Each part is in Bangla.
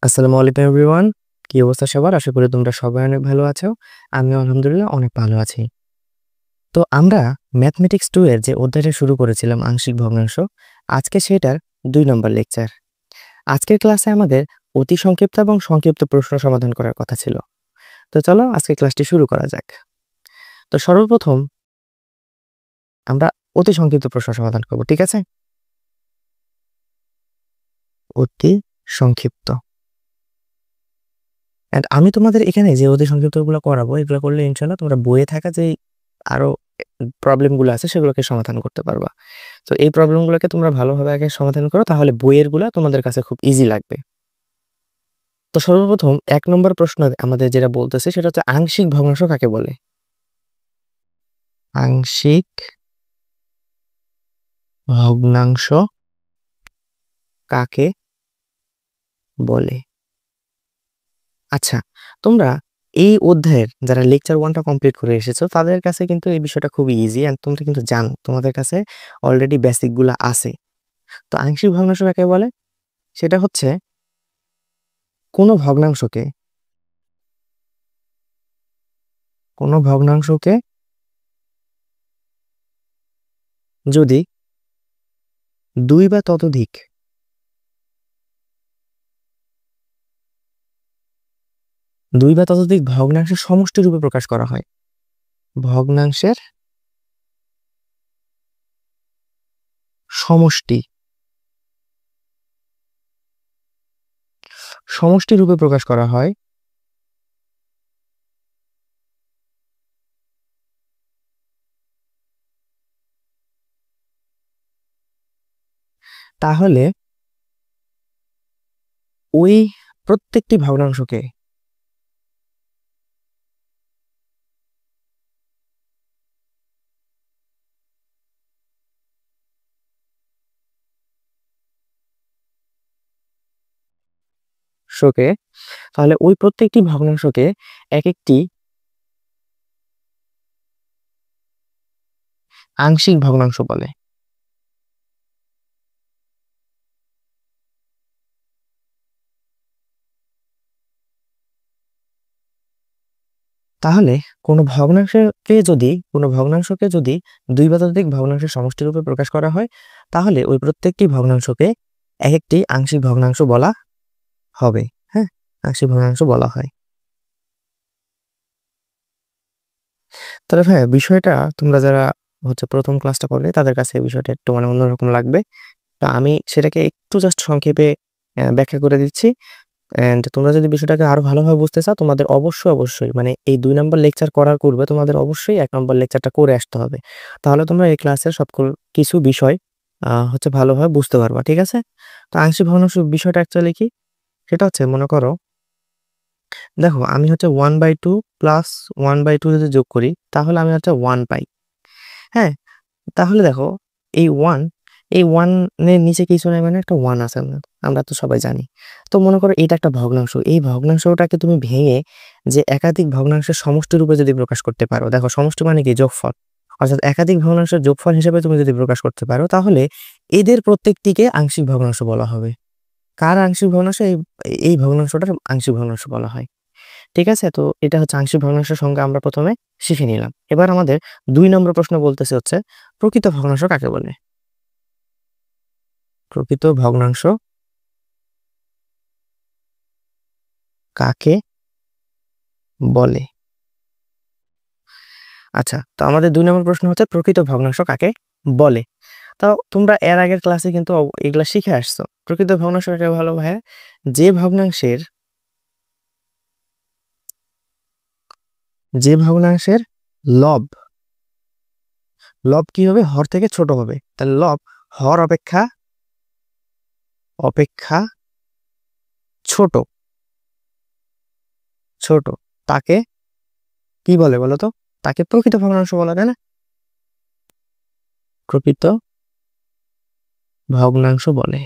আসসালামু আলাইকুম এভরিওয়ান। কি অবস্থা সবার? আশা করি তোমরা সবাই অনেক ভালো আছো। আমিও আলহামদুলিল্লাহ অনেক ভালো আছি। তো আমরা ম্যাথমেটিক্স 2 এর যে অধ্যায়টা শুরু করেছিলাম আংশিক ভগ্নাংশ, আজকে সেটার ২ নম্বর লেকচার। আজকের ক্লাসে আমাদের অতি সংক্ষিপ্ত এবং সংক্ষিপ্ত প্রশ্ন সমাধান করার কথা ছিল। তো চলো আজকের ক্লাসটি শুরু করা যাক। তো সর্বপ্রথম আমরা অতি সংক্ষিপ্ত প্রশ্ন সমাধান করব, ঠিক আছে? অতি সংক্ষিপ্ত। এন্ড আমি তোমাদের এখানে যে অতি সংক্ষিপ্তগুলো করাবো, এগুলো করলে ইনশাআল্লাহ তোমরা বইয়ে থাকা যে আরো প্রবলেমগুলো আছে সেগুলোকে সমাধান করতে পারবা। তো এই প্রবলেমগুলোকে তোমরা ভালোভাবে আগে সমাধান করো, তাহলে বইয়েরগুলা তোমাদের কাছে খুব ইজি লাগবে। তো সর্বপ্রথম ১ নম্বর প্রশ্ন আমাদের যেটা বলতেছে সেটা হচ্ছে আংশিক ভগ্নাংশ কাকে বলে? আংশিক ভগ্নাংশ কাকে বলে? আচ্ছা, তোমরা এই অধ্যায়ের যারা লেকচার 1টা কমপ্লিট করে এসেছো তাদের কাছে কিন্তু এই বিষয়টা খুবই ইজি এন্ড তোমরা কিন্তু জানো। তোমাদের কাছে অলরেডি বেসিক গুলা আছে। তো আংশিক ভগ্নাংশ কাকে বলে? সেটা হচ্ছে কোনো ভগ্নাংশকে যদি ২ বা ততোধিক ভগ্নাংশের সমষ্টি রূপে প্রকাশ করা হয়। ভগ্নাংশের সমষ্টি রূপে প্রকাশ করা হয়, তাহলে ওই প্রত্যেকটি ভগ্নাংশকে তাহলে ওই প্রত্যেকটি ভগ্নাংশকে একেকটি আংশিক ভগ্নাংশ বলে। তাহলে কোনো ভগ্নাংশকে যদি ২ বা ততোধিক ভগ্নাংশের সমষ্টি রূপে প্রকাশ করা হয়, তাহলে ওই প্রত্যেকটি ভগ্নাংশকে একেকটি আংশিক ভগ্নাংশ বলা হবে। হ্যাঁ, আংশিক ভগ্নাংশ বলা হয়। তবে ভাই বিষয়টা তোমরা যারা প্রথম ক্লাসটা করবে তাদের কাছে এই বিষয়টা একটু মানে অন্যরকম লাগবে। তো আমি সেটাকে একটু জাস্ট সংক্ষেপে ব্যাখ্যা করে দিচ্ছি। এন্ড তোমরা যদি বিষয়টাকে আরো ভালোভাবে বুঝতে চাও তোমাদের অবশ্যই মানে এই ২ নম্বর লেকচার করার পূর্বে তোমাদের অবশ্যই ১ নম্বর লেকচারটা করে আসতে হবে। তাহলে তোমরা এই ক্লাসের কিছু বিষয় ভালোভাবে বুঝতে পারবা। ঠিক আছে? তো আংশিক ভগ্নাংশ বিষয়টা অ্যাকচুয়ালি কি? সেটা হচ্ছে মনে করো, দেখো আমি 1/2 প্লাস 1/2 যদি যোগ করি তাহলে আমি 1 পাই। হ্যাঁ? তাহলে দেখো এই 1 এর নিচে কিছু নাই মানে একটা 1 আছে আমরা তো সবাই জানি। তো মনে করো এটা একটা ভগ্নাংশ। এই ভগ্নাংশটাকে তুমি ভেঙে যে একাধিক ভগ্নাংশের সমষ্টি রূপে যদি প্রকাশ করতে পারো, দেখো সমষ্টি মানে কি? যোগফল। অর্থাৎ একাধিক ভগ্নাংশের যোগফল হিসেবে তুমি যদি প্রকাশ করতে পারো তাহলে এদের প্রত্যেকটিকে আংশিক ভগ্নাংশ বলা হবে। কার আংশিক ভগ্নাংশ? এই ভগ্নাংশটার আংশিক ভগ্নাংশ বলা হয়। ঠিক আছে? তো এটা হচ্ছে আংশিক ভগ্নাংশের সংজ্ঞা আমরা প্রথমে শিখে নিলাম। এবার আমাদের ২ নম্বর প্রশ্ন বলতেছে প্রকৃত ভগ্নাংশ কাকে বলে? প্রকৃত ভগ্নাংশ কাকে বলে? আচ্ছা, তো আমাদের ২ নম্বর প্রশ্ন হচ্ছে প্রকৃত ভগ্নাংশ কাকে বলে? তো তোমরা এর আগের ক্লাসে কিন্তু এগুলা শিখে আসছো। প্রকৃত ভগ্নাংশ কাকে বলে ভাইয়া? যে ভগ্নাংশের লব কি হবে? হর থেকে ছোট হবে। তাহলে লব হর অপেক্ষা ছোট ছোট তাকে কি বলে বলো তো? তাকে প্রকৃত ভগ্নাংশ বলা, তাই না? প্রকৃত ভগ্নাংশ বলে।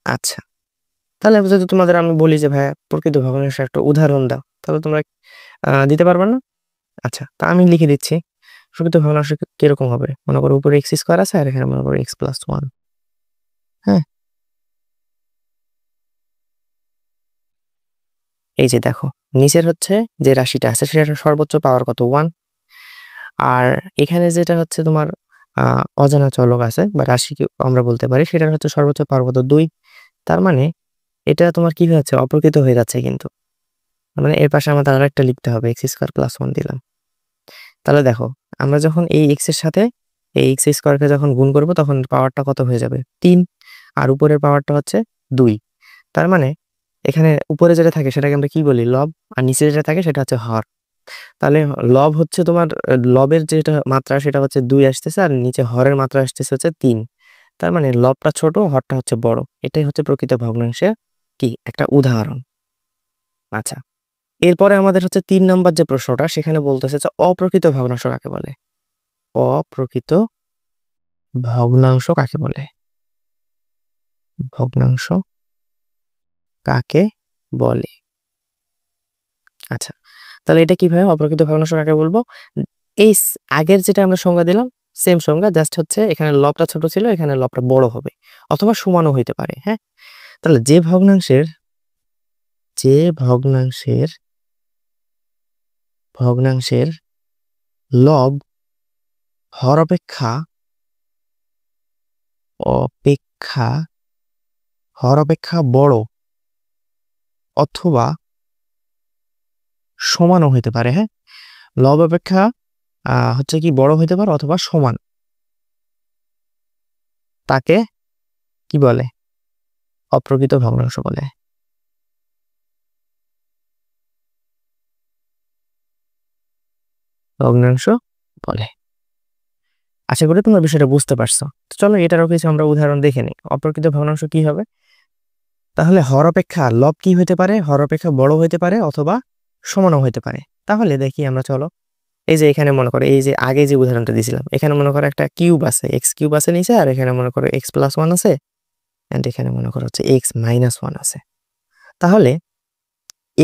আচ্ছা, তাহলে যদি তোমাদের আমি বলি যে ভাইয়া প্রকৃত ভগ্নাংশের একটা উদাহরণ দাও, তাহলে তোমরা দিতে পারবে না? আচ্ছা, তা আমি লিখে দিচ্ছি। প্রকৃত ভগ্নাংশ কিরকম হবে? মনে করো উপরে x² আছে আর এখানে মনে করো x+1। হ্যাঁ, এই যে দেখো নিচের হচ্ছে যে রাশিটা আছে সেটার সর্বোচ্চ পাওয়ার কত 1, আর এখানে যেটা হচ্ছে তোমার অজানা চলক আছে বা রাশি আমরা বলতে পারি সেটার হচ্ছে সর্বোচ্চ পাওয়ার কত 2। তার মানে এটা তোমার কি হচ্ছে অপ্রকৃত হয়ে যাচ্ছে কিন্তু, মানে এর পাশে আমাদের আরেকটা লিখতে হবে x স্কয়ার প্লাস 1 দিলাম। তাহলে দেখো আমরা যখন এই x এর সাথে এই x স্কয়ারকে যখন গুণ করব তখন পাওয়ারটা কত হয়ে যাবে 3, আর উপরের পাওয়ারটা হচ্ছে 2। তার মানে এখানে উপরে যেটা থাকে সেটাকে আমরা কি বলি লব, আর নিচে যেটা থাকে সেটা হচ্ছে হর। তাহলে লব হচ্ছে তোমার লবের যেটা মাত্রা সেটা হচ্ছে 2 আসতেছে, আর নিচে হরের মাত্রা আসতেছে হচ্ছে 3। তার মানে লবটা ছোট, হরটা হচ্ছে বড়। এটাই হচ্ছে প্রকৃত ভগ্নাংশের কি একটা উদাহরণ। আচ্ছা, এরপরে আমাদের হচ্ছে 3 নাম্বার যে প্রশ্নটা সেখানে বলতেছে যে অপ্রকৃত ভগ্নাংশ কাকে বলে। অপ্রকৃত ভগ্নাংশ কাকে বলে, ভগ্নাংশ কাকে বলে। আচ্ছা, তাহলে এটা কিভাবে অপ্রকৃত ভগ্নাংশ কাকে বলবো, এই আগের যেটা আমরা সংজ্ঞা দিলাম সেম সংজ্ঞা, জাস্ট হচ্ছে এখানে লবটা ছোট ছিল, এখানে লবটা বড় হবে অথবা সমানও হইতে পারে। হ্যাঁ, তাহলে যে ভগ্নাংশের ভগ্নাংশের লব হর অপেক্ষা বড় অথবা সমানও হইতে পারে। হ্যাঁ, লব অপেক্ষা হচ্ছে কি বড় হইতে পারে অথবা সমান, তাকে কি বলে অপ্রকৃত ভগ্নাংশ বলে। ভগ্নাংশ বলে। আশা করি তোমরা বিষয়টা বুঝতে পারছো। তো চলো এটারও কিছু আমরা উদাহরণ দেখে নিই। অপ্রকৃত ভগ্নাংশ কি হবে, তাহলে হর অপেক্ষা লব কি হইতে পারে, হর অপেক্ষা বড় হইতে পারে অথবা সমানও হইতে পারে। তাহলে দেখি আমরা, চলো এই যে এখানে মনে করো এই যে আগে যে উদাহরণটা দিয়েছিলাম, এখানে মনে করো একটা কিউব আছে, এক্স কিউব আছে নিচে, আর এখানে মনে করো এক্স প্লাস 1 আছে, এন্ড এখানে মনে করো হচ্ছে এক্স মাইনাস 1 আছে। তাহলে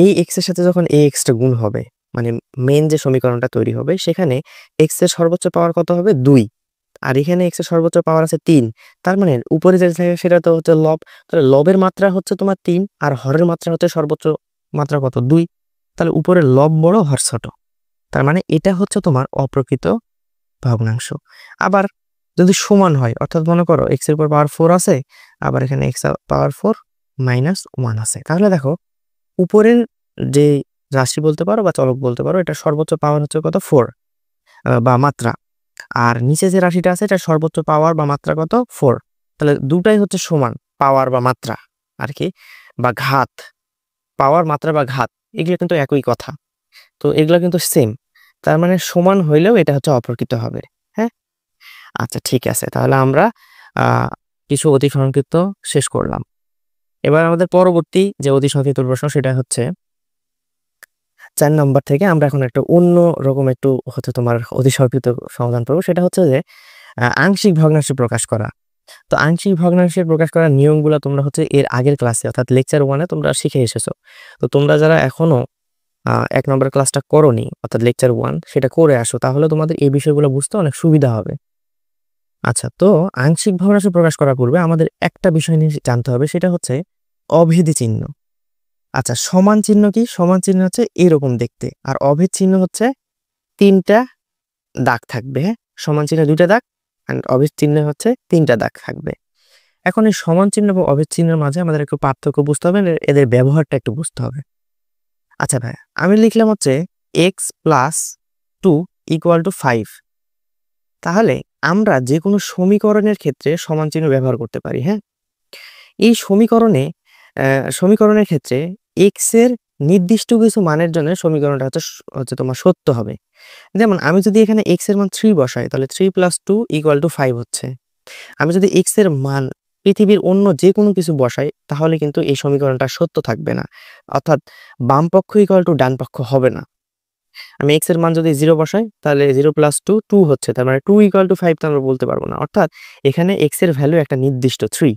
এই এক্স এর সাথে যখন এই এক্সটা গুণ হবে, মানে মেন যে সমীকরণটা তৈরি হবে সেখানে এক্স এর সর্বোচ্চ পাওয়ার কত হবে 2, আর এখানে এক্স এর সর্বোচ্চ পাওয়ার আছে 3। তার মানে উপরে যেটা থাকে সেটা তো হচ্ছে লব, তাহলে লবের মাত্রা হচ্ছে তোমার 3 আর হরের মাত্রা হচ্ছে সর্বোচ্চ মাত্রা কত 2। তাহলে উপরে লব বড় হর ছোট, তার মানে এটা হচ্ছে তোমার অপ্রকৃত ভগ্নাংশ। আবার যদি সমান হয়, অর্থাৎ মনে করো এক্স এর উপর পাওয়ার 4 আছে, আবার এখানে এক্স পাওয়ার 4 মাইনাস 1 আছে, তাহলে দেখো উপরের যে রাশি বলতে পারো বা চলক বলতে পারো এটা সর্বোচ্চ পাওয়ার হচ্ছে কত 4 বা মাত্রা, আর নিচে যে রাশিটা আছে এটা সর্বোচ্চ পাওয়ার বা মাত্রা কত 4। তাহলে দুটাই হচ্ছে সমান পাওয়ার বা মাত্রা আর কি, বা ঘাত, পাওয়ার মাত্রা বা ঘাত এগুলো কিন্তু একই কথা, তো এগুলো কিন্তু সেম। তার মানে সমান হইলেও এটা হচ্ছে অপ্রকৃত হবে। হ্যাঁ, আচ্ছা ঠিক আছে, তাহলে আমরা কিছু অতি সংক্ষিপ্ত শেষ করলাম। এবার আমাদের পরবর্তী যে অতি সংক্ষিপ্ত প্রশ্ন সেটা হচ্ছে 4 নম্বর থেকে আমরা এখন একটা অন্য রকম একটু হচ্ছে তোমার অতি সংক্ষিপ্ত সমাধান করবো। সেটা হচ্ছে যে আংশিক ভগ্নাংশ প্রকাশ করা। তো আংশিক ভগ্নাংশের প্রকাশ করার নিয়মগুলো তোমরা হচ্ছে এর আগের ক্লাসে অর্থাৎ লেকচার 1-এ তোমরা শিখে এসেছো। তো তোমরা যারা এখনো 1 নম্বর ক্লাসটা করোনি অর্থাৎ লেকচার 1 সেটা করে আসো, তাহলে তোমাদের এই বিষয়গুলো বুঝতে অনেক সুবিধা হবে। আচ্ছা, তো আংশিক ভগ্নাংশ প্রকাশ করার পূর্বে আমাদের একটা বিষয় নিয়ে জানতে হবে, সেটা হচ্ছে অভেদ চিহ্ন। আচ্ছা, সমান চিহ্ন কি, সমান চিহ্ন হচ্ছে এরকম দেখতে, আর অভেদ চিহ্ন হচ্ছে 3টা দাগ থাকবে। হ্যাঁ, সমান চিহ্ন 2টা দাগ, এন্ড অভেদ চিহ্ন হচ্ছে 3টা দাগ থাকবে। এখন এই সমান চিহ্ন এবং অভেদ চিহ্নের মাঝে আমাদের একটু পার্থক্য বুঝতে হবে, এদের ব্যবহারটা একটু বুঝতে হবে। আচ্ছা ভাই, আমি লিখলাম হচ্ছে এক্স প্লাস 2 ইকুয়াল টু 5। তাহলে আমরা যে কোনো সমীকরণের ক্ষেত্রে সমান চিহ্ন ব্যবহার করতে পারি। হ্যাঁ, এই সমীকরণের ক্ষেত্রে এক্স এর নির্দিষ্ট কিছু মানের জন্য সমীকরণটা হচ্ছে তোমার সত্য হবে। যেমন আমি যদি এখানে এক্স এর মান 3 বসাই, তাহলে 3 প্লাস 2 ইকুয়াল টু 5 হচ্ছে। আমি যদি এক্স এর মান পৃথিবীর অন্য যে কোনো কিছু বসাই, তাহলে কিন্তু এই সমীকরণটা সত্য থাকবে না, অর্থাৎ বাম পক্ষ ইকুয়াল টু ডান পক্ষ হবে না। আমি এক্স এর মান যদি 0 বসাই, তাহলে 0 প্লাস 2 2 হচ্ছে, তার মানে 2 ইকুয়াল টু 5 তো আমরা বলতে পারবো না, অর্থাৎ এখানে এক্স এর ভ্যালু একটা নির্দিষ্ট 3।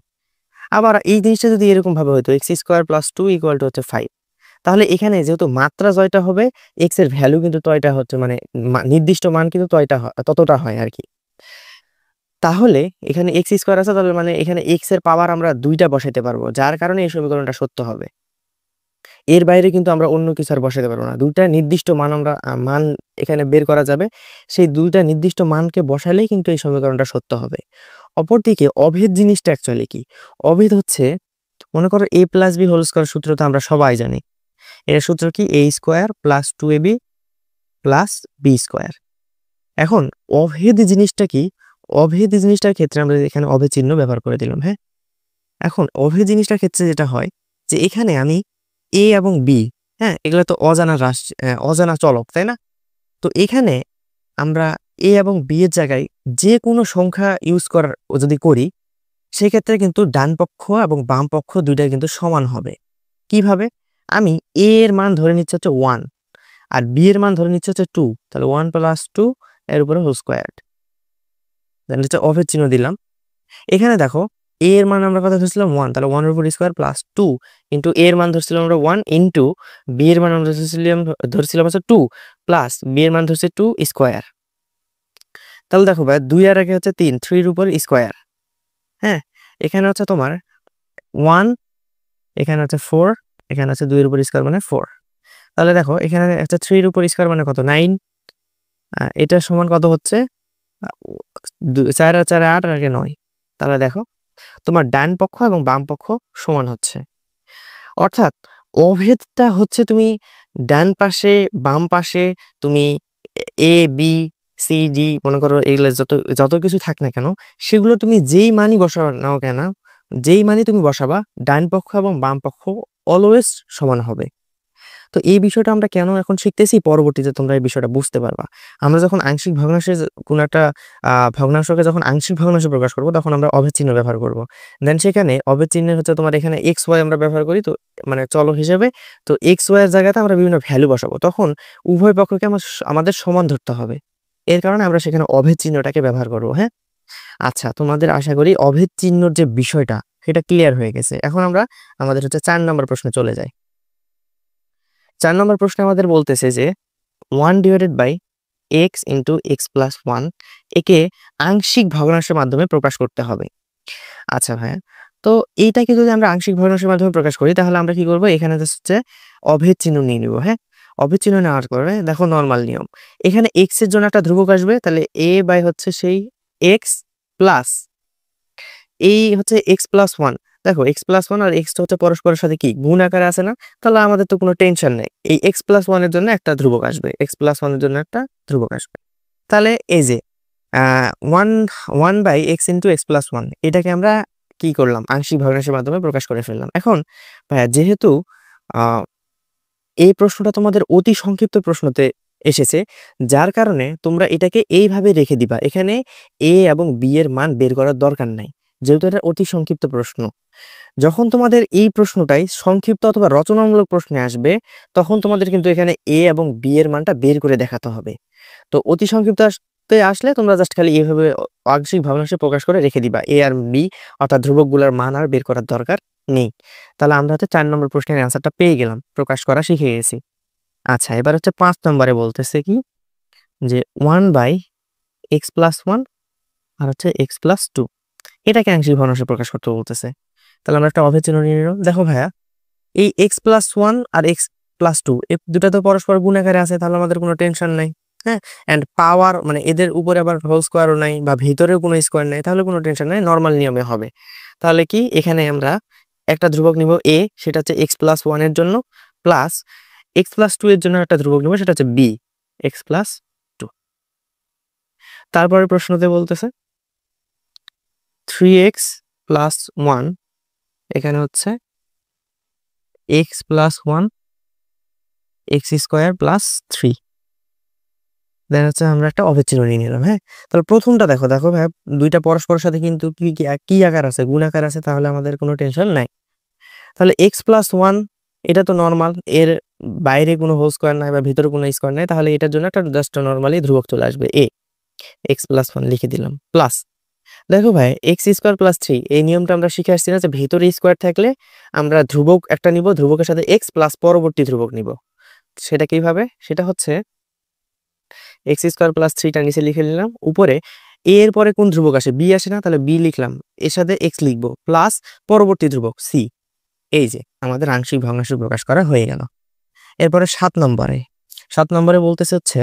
আবার এই জিনিসটা যদি এরকম ভাবে হতো x square plus 2 equal to হচ্ছে 5, তাহলে এখানে যেহেতু মাত্রা জয়টা হবে, এক্স এর ভ্যালু কিন্তু তয়টা হচ্ছে, মানে নির্দিষ্ট মান কিন্তু ততটা হয় আর কি। তাহলে এখানে এক্স স্কোয়ার আছে, তাহলে মানে এখানে এক্স এর পাওয়ার আমরা 2টা বসাইতে পারবো, যার কারণে এই সমীকরণটা সত্য হবে। এর বাইরে কিন্তু আমরা অন্য কিছু আর বসাতে পারবো না। দুইটা নির্দিষ্ট মান আমরা মান এখানে বের করা যাবে, সেই দুইটা নির্দিষ্ট মানকে বসালেই কিন্তু এই সমীকরণটা সত্য হবে। অপরদিকে অভেদ জিনিসটা অ্যাকচুয়ালি কি? অভেদ হচ্ছে, মনে করো a plus B whole square সূত্র তো আমরা সবাই জানি। এর সূত্র কি? a square plus 2ab plus B square. এখন অভেদ জিনিসটা কি? অভেদ জিনিসটার ক্ষেত্রে আমরা এখানে অভেদ চিহ্ন ব্যবহার করে দিলাম। হ্যাঁ, এখন অভেদ জিনিসটার ক্ষেত্রে যেটা হয় যে এখানে আমি এ এবং বি, হ্যাঁ, এগুলো তো অজানা রাশি, অজানা চলক, তাই না? তো এখানে আমরা এ এবং বি এর জায়গায় যে কোনো সংখ্যা ইউজ করার যদি করি, সেক্ষেত্রে কিন্তু ডান পক্ষ এবং বাম পক্ষ দুইটা কিন্তু সমান হবে। কিভাবে? আমি এ এর মান ধরে নিচ্ছে হচ্ছে 1 আর বি এর মান ধরে নিচ্ছে হচ্ছে 2, তাহলে 1 প্লাস 2 এর উপরে হোল স্কোয়ার, দেন হচ্ছে অভেদ চিহ্ন দিলাম। এখানে দেখো a এর মান আমরা কত ধরছিলাম 1, তাহলে 1 এর উপর স্কোয়ার প্লাস 2 ইন্টু a এর মান ধরছিলাম আমরা 1 ইন্টু বি এর মান আমরা ধরছিলাম হচ্ছে 2 প্লাস বি এর মান ধরছে 2 স্কোয়ার। তাহলে দেখো ভাই 2 আর আগে হচ্ছে 3, 3 এর উপর স্কোয়ার। হ্যাঁ, এখানে হচ্ছে তোমার 1, এখানে হচ্ছে 4, এখানে হচ্ছে 2 এর উপর স্কোয়ার মানে 4। তাহলে দেখো এখানে একটা 3 এর উপর স্কোয়ার মানে কত 9, এটা সমান কত হচ্ছে 4 আর 4 8 আর আগে 9। তাহলে দেখো তোমার ডান পক্ষ এবং বাম পক্ষ সমান হচ্ছে। অর্থাৎ অভেদটা হচ্ছে তুমি ডান পাশে বাম পাশে তুমি এ বি সি ডি মনে করো এগুলো যত যত কিছু থাক না কেন, সেগুলো তুমি যেই মানই বসাও নাও কেন, যেই মানই তুমি বসাবা, ডান পক্ষ এবং বাম পক্ষ অলওয়েজ সমান হবে। তো এই বিষয়টা আমরা কেন এখন শিখতেছি, পরবর্তীতে তোমরা এই বিষয়টা বুঝতে পারবা। আমরা যখন আংশিক ভগ্নাংশের কোন একটা ভগ্নাংশকে যখন আংশিক ভগ্নাংশে প্রকাশ করব, তখন আমরা অভেদ চিহ্ন ব্যবহার করব। দেন সেখানে অভেদ চিহ্নের হচ্ছে তোমার এখানে এক্স ওয়াই আমরা ব্যবহার করি, তো মানে চলক হিসেবে। তো এক্স ওয়াই এর জায়গাতে আমরা বিভিন্ন ভ্যালু বসাবো, তখন উভয় পক্ষকে আমাদের সমান ধরতে হবে। এর কারণে আমরা সেখানে অভেদ চিহ্নটাকে ব্যবহার করব। হ্যাঁ, আচ্ছা, তোমাদের আশা করি অভেদ চিহ্নর যে বিষয়টা সেটা ক্লিয়ার হয়ে গেছে। এখন আমরা আমাদের হচ্ছে 4 নম্বর প্রশ্নে চলে যাই। 4 নম্বর প্রশ্নে আমাদের বলতেছে যে 1 divided by X into x plus 1 একে আংশিক ভগ্নাংশের মাধ্যমে প্রকাশ করতে হবে। আচ্ছা ভাইয়া, তো এইটাকে যদি আমরা আংশিক ভগ্নাংশের মাধ্যমে প্রকাশ করি, তাহলে আমরা কি করব? এখানে হচ্ছে অভেদ চিহ্ন নিয়ে নিব। হ্যাঁ, অভেদ চিহ্ন নেওয়ার পরে দেখো নর্মাল নিয়ম, এখানে এক্স এর জন্য একটা ধ্রুবক আসবে, তাহলে এ বাই হচ্ছে সেই এক্স প্লাস এই হচ্ছে এক্স প্লাস 1। দেখো এক্স প্লাস 1 আর এক্স হচ্ছে পরস্পরের সাথে কি গুণ আকারে আছে না, তাহলে আমাদের তো কোনো টেনশন নেই। এই এক্স প্লাস 1 এর জন্য একটা ধ্রুবক আসবে, এক্স প্লাস 1 এর জন্য একটা ধ্রুবক আসবে। তাহলে এই যে 1 by X into x plus 1, এটাকে আমরা কি করলাম? আংশিক ভগ্নাংশের মাধ্যমে প্রকাশ করে ফেললাম। এখন ভাইয়া যেহেতু আহ এই প্রশ্নটা তোমাদের অতি সংক্ষিপ্ত প্রশ্নতে এসেছে, যার কারণে তোমরা এটাকে এইভাবে রেখে দিবা, এখানে এ এবং বি এর মান বের করার দরকার নাই, যেহেতু এটা অতি সংক্ষিপ্ত প্রশ্ন। যখন তোমাদের এই প্রশ্নটাই সংক্ষিপ্ত অথবা রচনামূলক প্রশ্নে আসবে, তখন তোমাদের কিন্তু এখানে এ এবং বি এর মানটা বের করে দেখাতে হবে। তো অতি সংক্ষিপ্ত আসলে তোমরা জাস্ট খালি এইভাবে আংশিক ভগ্নাংশে প্রকাশ করে রেখে দিবা, এ আর বি অর্থাৎ ধ্রুবকগুলোর মান আর বের করার দরকার নেই। তাহলে আমরা হচ্ছে 4 নম্বর প্রশ্নের অ্যান্সারটা পেয়ে গেলাম, প্রকাশ করা শিখে গেছি। আচ্ছা, এবার হচ্ছে 5 নম্বরে বলতেছে কি যে 1 বাই এক্স প্লাস 1 আর হচ্ছে এক্স প্লাস 2, এটাকে আংশিক ভগ্নাংশে প্রকাশ করতে বলতেছে। তাহলে আমরা একটা অভেদ চিহ্ন নিয়ে নিলাম। দেখো ভাইয়া, এই এক্স প্লাস 1 আর এক্স প্লাস 2 এই দুটা তো পরস্পর গুণ আকারে আছে, তাহলে আমাদের কোনো টেনশন নাই। হ্যাঁ, এন্ড পাওয়ার মানে এদের উপরে আবার হোল স্কোয়ারও নাই বা ভিতরেও কোনো স্কোয়ার নাই, তাহলে কোনো টেনশন নাই, নর্মাল নিয়মে হবে। তাহলে কি এখানে আমরা একটা ধ্রুবক নিব এ, সেটা হচ্ছে এক্স প্লাস 1 এর জন্য, প্লাস এক্স প্লাস 2 এর জন্য একটা ধ্রুবক নিব, সেটা হচ্ছে বি এক্স প্লাস 2। তারপরে প্রশ্নতে বলতেছে 3x প্লাস 1, এখানে হচ্ছে x plus 1 x square plus 3। দেন হচ্ছে আমরা একটা অভেদ চিহ্ন নিয়ে নিলাম। হ্যাঁ, তাহলে প্রথমটা দেখো, দেখো ভাই দুইটা পরস্পরের সাথে কিন্তু কি আকার আছে? গুণ আকার আছে, তাহলে আমাদের কোনো টেনশন নাই। তাহলে এক্স প্লাস 1 এটা তো নর্মাল, এর বাইরে কোনো হোল স্কোয়ার নাই বা ভিতরে কোনো স্কোয়ার নাই, তাহলে এটার জন্য একটা জাস্ট নর্মালি ধ্রুবক চলে আসবে এ, এক্স প্লাস 1 লিখে দিলাম। প্লাস দেখো ভাই এক্স স্কোয়ার প্লাস 3, এই নিয়মটা আমরা শিখে আসছি না যে ভিতরে স্কোয়ার থাকলে আমরা ধ্রুবক একটা নিব, ধ্রুবকের সাথে এক্স প্লাস পরবর্তী ধ্রুবক নিব। সেটা কিভাবে? সেটা হচ্ছে এক্স স্কোয়ার প্লাস 3টা নিচে লিখে নিলাম, উপরে এ এর পরে কোন ধ্রুবক আসে? বি আসে না, তাহলে বি লিখলাম, এর সাথে এক্স লিখবো, প্লাস পরবর্তী ধ্রুবক সি, এই যে আমাদের আংশিক ভগ্নাংশ প্রকাশ করা হয়ে গেল। এরপরে 7 নম্বরে বলতেছে হচ্ছে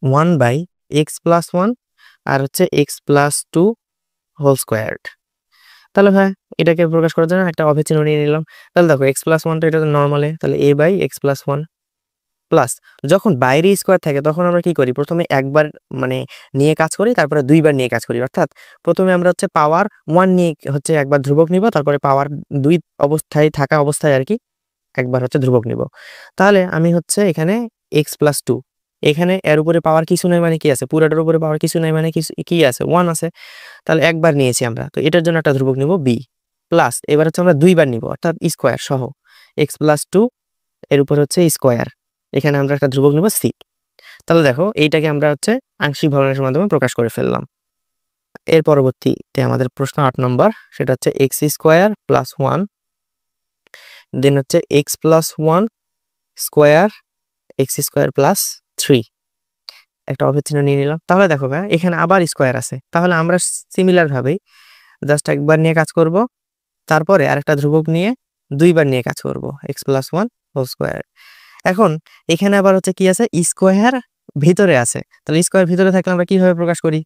1/x+1 আর হচ্ছে x+2 হোল স্কোয়ার্ড। তাহলে ভাই এটাকে প্রকাশ করার জন্য একটা অভেদ চিহ্ন নিয়ে নিলাম। তাহলে দেখো x+1 তো এটা তো নরমালে, তাহলে a/x+1 প্লাস যখন বাইরে স্কোয়ার থাকে তখন আমরা কি করি, প্রথমে একবার মানে নিয়ে কাজ করি, তারপরে দুইবার নিয়ে কাজ করি। অর্থাৎ প্রথমে আমরা হচ্ছে পাওয়ার 1 নিয়ে হচ্ছে একবার ধ্রুবক নিব, তারপরে পাওয়ার 2 অবস্থায় থাকা অবস্থায় আর কি একবার হচ্ছে ধ্রুবক নিব। তাহলে আমি হচ্ছে এখানে x+2, এখানে এর উপরে পাওয়ার কিছু নাই মানে কি আছে, পুরাটার উপরে পাওয়ার কিছু নাই মানে কি আছে, 1 আছে। তাহলে একবার নিয়েছি আমরা, তো এটার জন্য একটা ধ্রুবক নিব b প্লাস এবার হচ্ছে আমরা দুইবার নিব অর্থাৎ স্কোয়ার সহ x+2 এর উপর হচ্ছে স্কোয়ার, এখানে আমরা একটা ধ্রুবক নিব c। তাহলে দেখো এইটাকে আমরা হচ্ছে আংশিক ভগ্নাংশের মাধ্যমে প্রকাশ করে ফেললাম। এর পরবর্তীতে আমাদের প্রশ্ন 8 নম্বর, সেটা হচ্ছে x² + 1 দেন হচ্ছে x+1 স্কোয়ার x² + 3 একটা অভেদ চিহ্ন নিয়ে নিলাম। তাহলে দেখো ভাই এখানে আবার স্কোয়ার আছে, তাহলে আমরা সিমিলার ভাবেই জাস্ট একবার নিয়ে কাজ করব, তারপরে আরেকটা ধ্রুবক নিয়ে দুইবার নিয়ে কাজ করব x+1 হোল স্কোয়ার। এখন এখানে আবার হচ্ছে কি আছে, স্কোয়ার ভিতরে আছে, তাহলে স্কোয়ার ভিতরে থাকলে আমরা কিভাবে প্রকাশ করি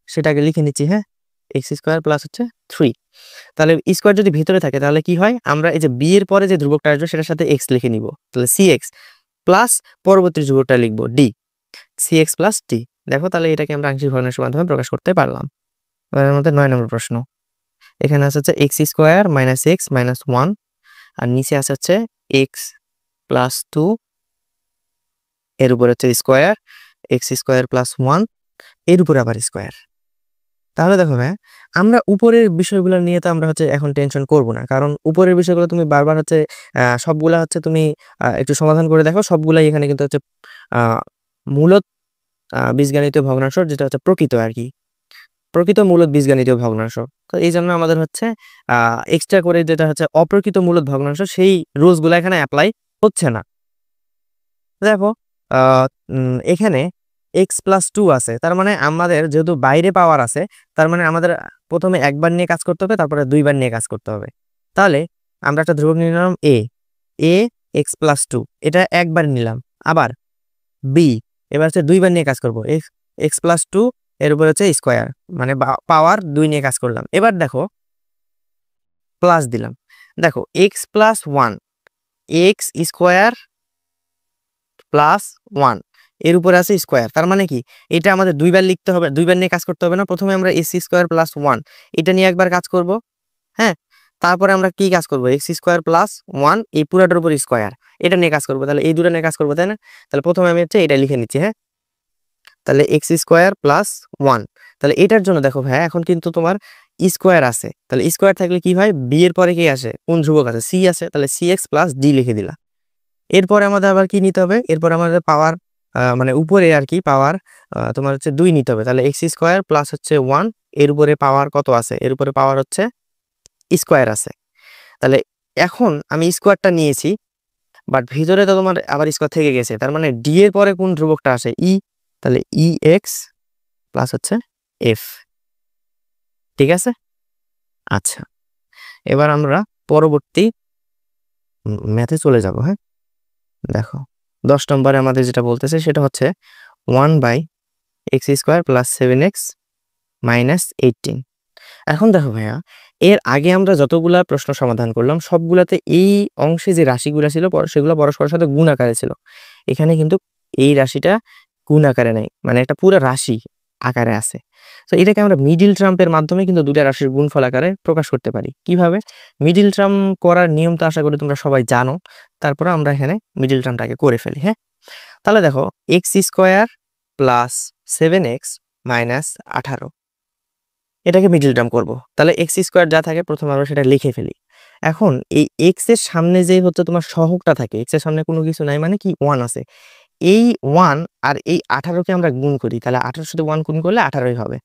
সেটাকে লিখে নিচ্ছি। হ্যাঁ, x² + হচ্ছে 3। তাহলে স্কোয়ার যদি ভিতরে থাকে তাহলে কি হয়, আমরা এই যে b এর পরে যে ধ্রুবকটা আসবে সেটার সাথে x লিখে নিব, তাহলে cx প্লাস পরবর্তী ধ্রুবকটা লিখব d, cx + d। দেখো তাহলে এটাকে আমরা আংশিক ভগ্নাংশের মাধ্যমে প্রকাশ করতে পারলাম। এবার আমাদের 9 নম্বর প্রশ্ন, এখানে আছে হচ্ছে x² - x - 1 আর নিচে আছে হচ্ছে x+2 এর উপরে হচ্ছে স্কোয়ার x² + 1 এর উপরে আবার স্কোয়ার। তাহলে দেখো ভাই আমরা উপরের বিষয়গুলো নিয়ে তো আমরা হচ্ছে এখন টেনশন করব না, কারণ উপরের বিষয়গুলো তুমি বারবার হচ্ছে সবগুলা হচ্ছে তুমি একটু সমাধান করে দেখো, সবগুলাই এখানে কিন্তু হচ্ছে মূলত বীজগণিতীয় ভগ্নাংশ, যেটা হচ্ছে প্রকৃত আর কি, প্রকৃত মূলত বীজগণিতীয় ভগ্নাংশ। তো এই জন্য আমাদের হচ্ছে এক্সট্রা করে যেটা হচ্ছে অপ্রকৃত মূলত ভগ্নাংশ, সেই রুলস গুলো এখানে অ্যাপ্লাই হচ্ছে না। দেখো এখানে x+2 আছে, তার মানে আমাদের যেহেতু বাইরে পাওয়ার আছে, তার মানে আমাদের প্রথমে একবার নিয়ে কাজ করতে হবে, তারপরে দুইবার নিয়ে কাজ করতে হবে। তাহলে আমরা একটা ধ্রুবক নিয়ে নিলাম a x+2, এটা একবার নিলাম। আবার b, এবার হচ্ছে দুইবার নিয়ে কাজ করব x+2 এর উপর হচ্ছে স্কোয়ার, মানে পাওয়ার 2 নিয়ে কাজ করলাম। এবার দেখো প্লাস দিলাম, দেখো x+1 x² + 1 এর উপরে আছে স্কোয়ার, তার মানে কি এটা আমাদের দুইবার লিখতে হবে, দুইবার নিয়ে কাজ করতে হবে না। প্রথমে আমরা x² + 1 এটা নিয়ে একবার কাজ করব। হ্যাঁ, তারপরে আমরা কি কাজ করব, x² + 1 এই পুরাটার উপর স্কোয়ার এটা নিয়ে কাজ করব। তাহলে এই দুটো নিয়ে কাজ করবো, তাই না? তাহলে প্রথমে আমি হচ্ছে এটা লিখে নিচ্ছি। হ্যাঁ, তাহলে x² + 1, তাহলে এটার জন্য দেখো ভাই এখন কিন্তু তোমার স্কোয়ার আছে, তাহলে স্কোয়ার থাকলে কি হয়, b এর পরে কি আসে, কোন ধ্রুবক আছে, c আছে, তাহলে cx + d লিখে দিলা। এরপরে আমাদের আবার কি নিতে হবে, এরপর আমাদের পাওয়ার মানে উপরে আর কি পাওয়ার তোমার হচ্ছে 2 নিতে হবে। তাহলে x² + হচ্ছে 1 এর উপরে পাওয়ার কত আছে, এর উপরে পাওয়ার হচ্ছে স্কোয়ার আছে। তাহলে এখন আমি স্কোয়ারটা নিয়েছি, বাট ভিতরে তো তোমার আবার স্কোয়ার থেকে গেছে, তার মানে d এর পরে কোন ধ্রুবকটা আসে, e, তাহলে ex প্লাস হচ্ছে f। ঠিক আছে, আচ্ছা এবার আমরা পরবর্তী ম্যাথে চলে যাব। হ্যাঁ, দেখো 10 নম্বরে আমাদের যেটা বলতেছে সেটা হচ্ছে 1/x² + 7x - 18। এখন দেখো ভাইয়া, এর আগে আমরা যতগুলা প্রশ্ন সমাধান করলাম সবগুলাতে এই অংশে যে রাশিগুলো ছিল সেগুলো পরস্পরের সাথে গুণ আকারে ছিল। এখানে কিন্তু এই রাশিটা গুণ আকারে নাই, মানে একটা পুরো রাশি আকারে আছে। তো এটাকে আমরা মিডিল টার্মের মাধ্যমে কিন্তু দুটা রাশির গুণফল আকারে প্রকাশ করতে পারি। কিভাবে মিডিল টার্ম করার নিয়ম তো আশা করি তোমরা সবাই জানো, তারপরে আমরা এখানে মিডিল টার্মটাকে করে ফেলি। হ্যাঁ, তাহলে দেখো x² + 7x - 18 এটাকে মিডল টার্ম করব। তাহলে x² যা থাকে প্রথমে আমরা সেটা লিখে ফেলি। এখন এই x এর সামনে যে হচ্ছে তোমার সহগটা থাকে, x এর সামনে কোনো কিছু নাই মানে কি 1 আছে, এই 1 আর এই 18কে আমরা গুণ করি, তাহলে 18 সাথে 1 গুণ করলে 18ই হবে।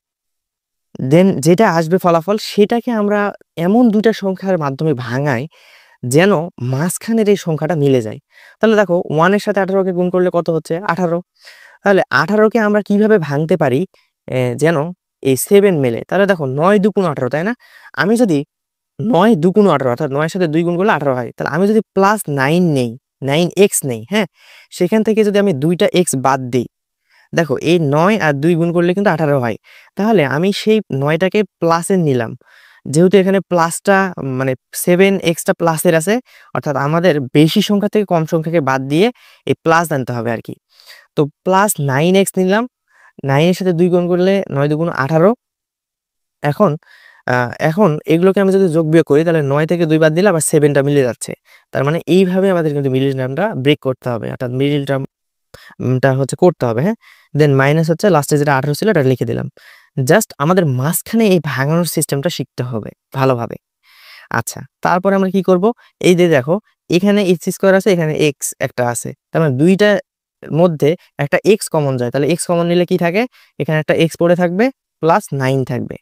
দেন যেটা আসবে ফলাফল সেটাকে আমরা এমন দুইটা সংখ্যার মাধ্যমে ভাঙাই যেন মাঝখানের এই সংখ্যাটা মিলে যায়। তাহলে দেখো 1 এর সাথে 18কে গুণ করলে কত হচ্ছে, 18। তাহলে 18কে আমরা কিভাবে ভাঙতে পারি যেন এই 7 মেলে। তাহলে দেখো 9 × 2 = 18, তাই না? আমি যদি 9 2 গুণ 18 অর্থাৎ 9 এর সাথে 2 গুণ করলে 18 হয়। তাহলে আমি যদি +9 নেই, 9x নেই, হ্যাঁ? সেখান থেকে যদি আমি 2টা x বাদ দেই, দেখো এই 9 আর 2 গুণ করলে কিন্তু 18 হয়। তাহলে আমি সেই 9 টাকে প্লাসে নিলাম। যেহেতু এখানে প্লাসটা মানে 7x টা প্লাসের আছে, অর্থাৎ আমাদের বেশি সংখ্যা থেকে কম সংখ্যাকে বাদ দিয়ে এই প্লাস আনতে হবে আরকি। তো +9x নিলাম। 9 এর সাথে 2 গুণ করলে 9 দুগুণ 18। এখন এখন এগুলোকে আমি যদি যোগ বিয়োগ করি তাহলে 9 থেকে 2 বাদ দিলে আবার 7 টা মিলে যাচ্ছে। তার মানে এইভাবে আমাদের কিন্তু মিডল টার্মটা ব্রেক করতে হবে, অর্থাৎ মিডল টার্মটা হচ্ছে করতে হবে, হ্যাঁ? দেন মাইনাস হচ্ছে লাস্টে যেটা 18 ছিল এটা লিখে দিলাম। জাস্ট আমাদের মাঝখানে এই ভাঙানোর সিস্টেমটা শিখতে হবে ভালোভাবে। আচ্ছা, তারপরে আমরা কি করব? এই যে দেখো এখানে x স্কয়ার আছে, এখানে x একটা আছে। তার মানে দুইটার মধ্যে একটা x কমন যায়। তাহলে x কমন নিলে কি থাকে? এখানে একটা x পড়ে থাকবে প্লাস 9 থাকবে।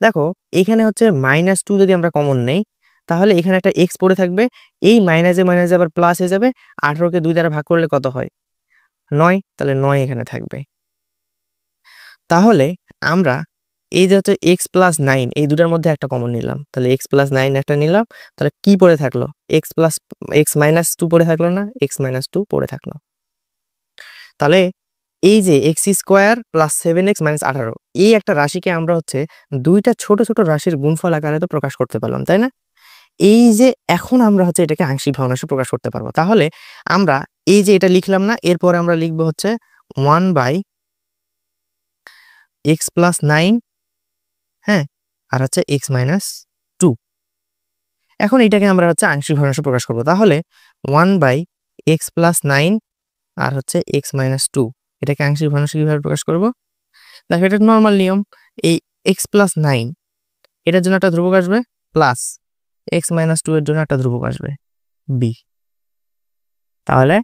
দেখো এখানে হচ্ছে -2 যদি আমরা কমন নেই তাহলে এখানে একটা x পড়ে থাকবে। এই মাইনাসে মাইনাসে আবার প্লাস হয়ে যাবে। 18 কে 2 দ্বারা ভাগ করলে কত হয়? 9। তাহলে 9 এখানে থাকবে। তাহলে আমরা এই যে হচ্ছে x প্লাস 9 এই দুটার মধ্যে একটা কমন নিলাম। তাহলে x প্লাস 9 একটা নিলাম। তাহলে কি পড়ে থাকলো? x মাইনাস 2 পড়ে থাকলো না? x মাইনাস 2 পড়ে থাকলো। তাহলে এই যে x square plus 7x minus 18 এই একটা রাশিকে আমরা হচ্ছে দুইটা ছোট ছোট রাশির গুণফল আকারে তো প্রকাশ করতে পারলাম, তাই না? এই যে এখন আমরা হচ্ছে এটাকে আংশিক ভগ্নাংশে প্রকাশ করতে পারবো। তাহলে আমরা এই যে এটা লিখলাম না, এরপরে আমরা লিখবো হচ্ছে 1/x প্লাস 9, হ্যাঁ, আর হচ্ছে x মাইনাস 2। এখন এটাকে আমরা হচ্ছে আংশিক ভগ্নাংশে প্রকাশ করবো। তাহলে 1/x প্লাস 9 আর হচ্ছে x মাইনাস 2 এটাকে আংশিক ভগ্নাংশে কিভাবে প্রকাশ করব? দেখো এটা নরমাল নিয়ম। এই x প্লাস 9 এটার জন্য একটা ধ্রুবক আসবে, প্লাস x মাইনাস 2 এর জন্য একটা ধ্রুবক আসবে b। তাহলে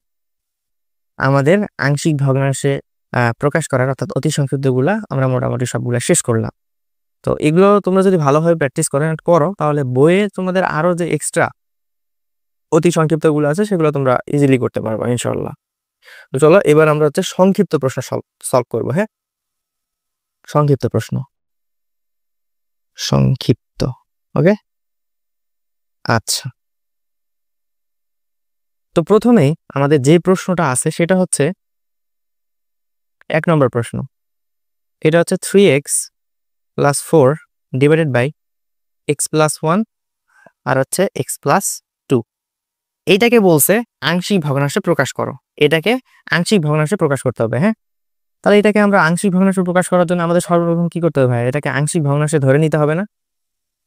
আমাদের আংশিক ভগ্নাংশে প্রকাশ করার অর্থাৎ অতি সংক্ষিপ্তগুলা আমরা মোটামুটি সবগুলা শেষ করলাম। তো এগুলো তোমরা যদি ভালোভাবে প্র্যাকটিস করো তাহলে বইয়ে তোমাদের আরো যে এক্সট্রা অতি সংক্ষিপ্তগুলো আছে সেগুলো তোমরা ইজিলি করতে পারবে ইনশাআল্লাহ। তো চলো এবার আমরা হচ্ছে সংক্ষিপ্ত প্রশ্ন সলভ করব, হ্যাঁ? সংক্ষিপ্ত প্রশ্ন, সংক্ষিপ্ত, ওকে? আচ্ছা, তো প্রথমেই আমাদের যে প্রশ্নটা আছে সেটা হচ্ছে 1 নম্বর প্রশ্ন। এটা হচ্ছে 3x plus 4 divided by x plus 1 আর হচ্ছে x প্লাস 2। এইটাকে বলছে আংশিক ভগ্নাংশে প্রকাশ করো। এটাকে আংশিক ভগ্নাংশে প্রকাশ করতে হবে, হ্যাঁ? তাহলে এটাকে আমরা আংশিক ভগ্নাংশে প্রকাশ করার জন্য আমাদের সর্বপ্রথম কি করতে হবে ভাই? এটাকে আংশিক ভগ্নাংশে ধরে নিতে হবে না?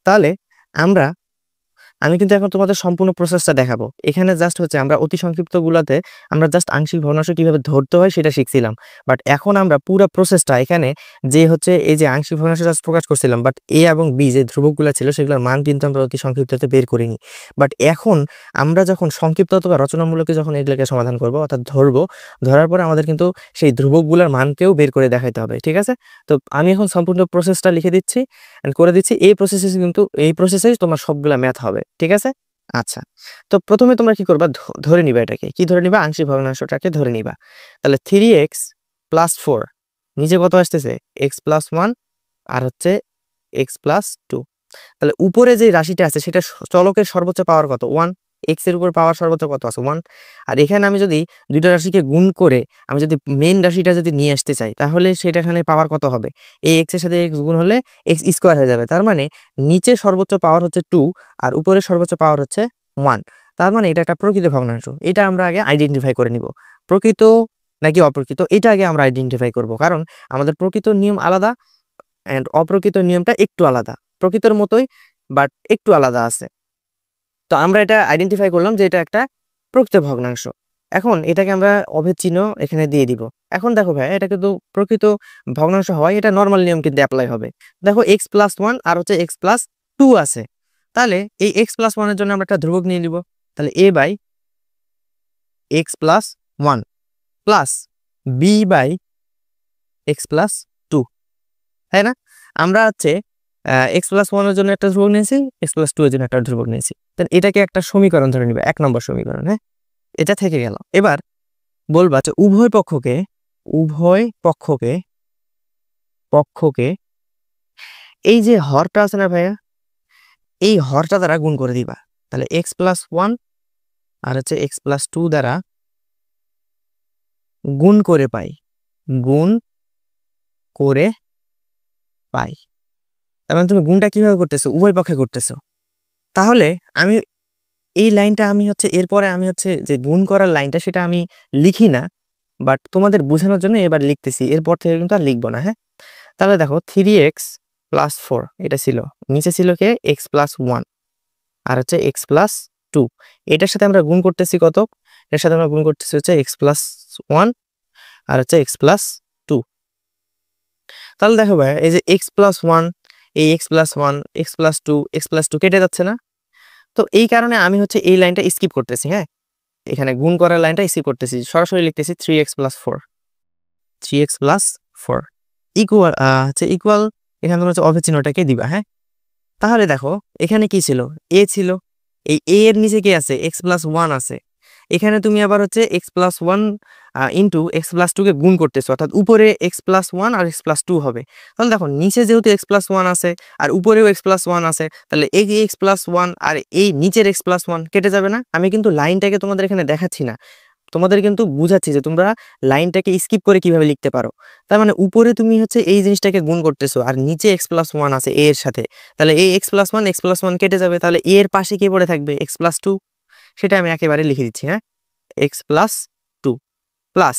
তাহলে আমি কিন্তু এখন তোমাদের সম্পূর্ণ প্রসেসটা দেখাবো। এখানে জাস্ট হচ্ছে আমরা অতি সংক্ষিপ্ত গুলাতে আমরা জাস্ট আংশিক ভগ্নাংশ কিভাবে ধরতে হয় সেটা শিখছিলাম। বাট এখন আমরা পুরো প্রসেসটা এখানে যে হচ্ছে এই যে আংশিক ভগ্নাংশ জাস্ট প্রকাশ করছিলাম, বাট a এবং b যে ধ্রুবকগুলো ছিল সেগুলোর মান কিন্তু আমরা অতি সংক্ষিপ্ততে বের করিনি। বাট এখন আমরা যখন সংক্ষিপ্ত অথবা রচনামূলকে যখন এগুলোকে সমাধান করব অর্থাৎ ধরবো, ধরার পরে আমাদের কিন্তু সেই ধ্রুবকগুলোর মানকেও বের করে দেখাইতে হবে, ঠিক আছে? তো আমি এখন সম্পূর্ণ প্রসেসটা লিখে দিচ্ছি এন্ড করে দিচ্ছি। এই প্রসেসেই তোমার সবগুলা ম্যাথ হবে, ঠিক আছে? আচ্ছা, তো প্রথমে তোমরা কি করবা? ধরে নিবা, এটাকে কি ধরে নিবা? আংশিক ভগ্নাংশটাকে ধরে নিবা। তাহলে 3x প্লাস 4 নিচে কত আসতেছে? x প্লাস 1 আর হচ্ছে x প্লাস 2। তাহলে উপরে যে রাশিটা আছে সেটা চলকের সর্বোচ্চ পাওয়ার কত? 1। x এর উপর পাওয়ার সর্বোচ্চ কত আছে? 1। আর এখানে আমি যদি দুইটা রাশিকে গুণ করে আমি যদি মেইন রাশিটা যদি নিয়ে আসতে চাই তাহলে সেটা এখানে পাওয়ার কত হবে? এই x এর সাথে x গুণ হলে x স্কয়ার হয়ে যাবে। তার মানে নিচে সর্বোচ্চ পাওয়ার হচ্ছে 2 আর উপরে সর্বোচ্চ পাওয়ার হচ্ছে 1। তার মানে এটা একটা প্রকৃত ভগ্নাংশ। এটা আমরা আগে আইডেন্টিফাই করে নিব। প্রকৃত নাকি অপ্রকৃত এটা আগে আমরা আইডেন্টিফাই করব, কারণ আমাদের প্রকৃত নিয়ম আলাদা এন্ড অপ্রকৃত নিয়মটা একটু আলাদা। প্রকৃতর মতোই বাট একটু আলাদা আছে। তো আমরা এটা আইডেন্টিফাই করলাম যে এটা একটা প্রকৃত ভগ্নাংশ। এখন এটাকে আমরা অভেদ চিহ্ন এখানে দিয়ে দিব। এখন দেখো ভাই এটা কিন্তু প্রকৃত ভগ্নাংশ হয়, এটা নরমাল নিয়ম কিন্তু অ্যাপ্লাই হবে। দেখো x প্লাস 1 আর হচ্ছে x প্লাস 2 আছে। তাহলে এই x প্লাস 1 এর জন্য আমরা একটা ধ্রুবক নিয়ে নিব। তাহলে a by x plus 1 plus b by x plus 2, তাই না? আমরা হচ্ছে x প্লাস 1 এর জন্য একটা ধ্রুবক নিয়েছি, x প্লাস 2 এর জন্য একটা ধ্রুবক নিয়েছি। তাহলে এটাকে একটা সমীকরণ ধরে নিবে, 1 নম্বর সমীকরণ, হ্যাঁ? এটা থেকে গেল। এবার বলবা যে উভয় পক্ষকে এই যে হরটা আছে না ভাইয়া, এই হরটা দ্বারা গুণ করে দিবা। তাহলে x প্লাস 1 আর হচ্ছে x প্লাস 2 দ্বারা গুণ করে পাই, গুণ করে পাই। তার মানে তুমি গুণটা কিভাবে করতেছো? উভয় পক্ষে করতেছো। তাহলে আমি এই লাইনটা আমি হচ্ছে এরপরে আমি হচ্ছে যে গুণ করার লাইনটা সেটা আমি লিখি না, বাট তোমাদের বোঝানোর জন্য এবার লিখতেছি, এরপর থেকে কিন্তু আর লিখবো না। হ্যাঁ, তাহলে দেখো 3x প্লাস 4 এটা ছিল, নিচে ছিল কে x প্লাস 1 আর হচ্ছে x প্লাস 2, এটার সাথে আমরা গুণ করতেছি কত? এর সাথে আমরা গুণ করতেছি হচ্ছে x প্লাস 1 আর হচ্ছে x প্লাস 2। তাহলে দেখো ভাই এই যে x প্লাস 1, এই x plus 1, x plus 2, x plus 2 কেটে যাচ্ছে না? তো এই কারণে আমি হচ্ছে এই লাইনটা স্কিপ করতেছি। হ্যাঁ, এখানে গুণ করার লাইনটা স্কিপ করতেছি, সরাসরি লিখতেছি 3x plus 4, 3x plus 4 equal হচ্ছে ইকুয়াল, এখানে তোমরা হচ্ছে অভেদ চিহ্নটাকে দিবা। হ্যাঁ, তাহলে দেখো এখানে কি ছিল? a ছিল, এই a এর নিচে কি আছে? x প্লাস 1 আছে। এখানে তুমি আবার হচ্ছে x plus 1 into x plus 2 কে গুণ করতেছো, অর্থাৎ উপরে x প্লাস 1 আর x প্লাস 2 হবে। তাহলে দেখো নিচে যেহেতু x প্লাস 1 আছে আর উপরেও x প্লাস 1 আছে, তাহলে এই x প্লাস 1 আর এই নিচের x প্লাস 1 কেটে যাবে না? আমি কিন্তু লাইনটাকে তোমাদের এখানে দেখাচ্ছি না, তোমাদের কিন্তু বুঝাচ্ছি যে তোমরা লাইনটাকে স্কিপ করে কিভাবে লিখতে পারো। তার মানে উপরে তুমি হচ্ছে এই জিনিসটাকে গুণ করতেছো আর নিচে x প্লাস 1 আছে a এর সাথে, তাহলে এই x প্লাস 1 কেটে যাবে, তাহলে a এর পাশে কি পড়ে থাকবে? x plus 2। সেটা আমি একেবারে লিখে দিচ্ছি। হ্যাঁ, x প্লাস 2 প্লাস,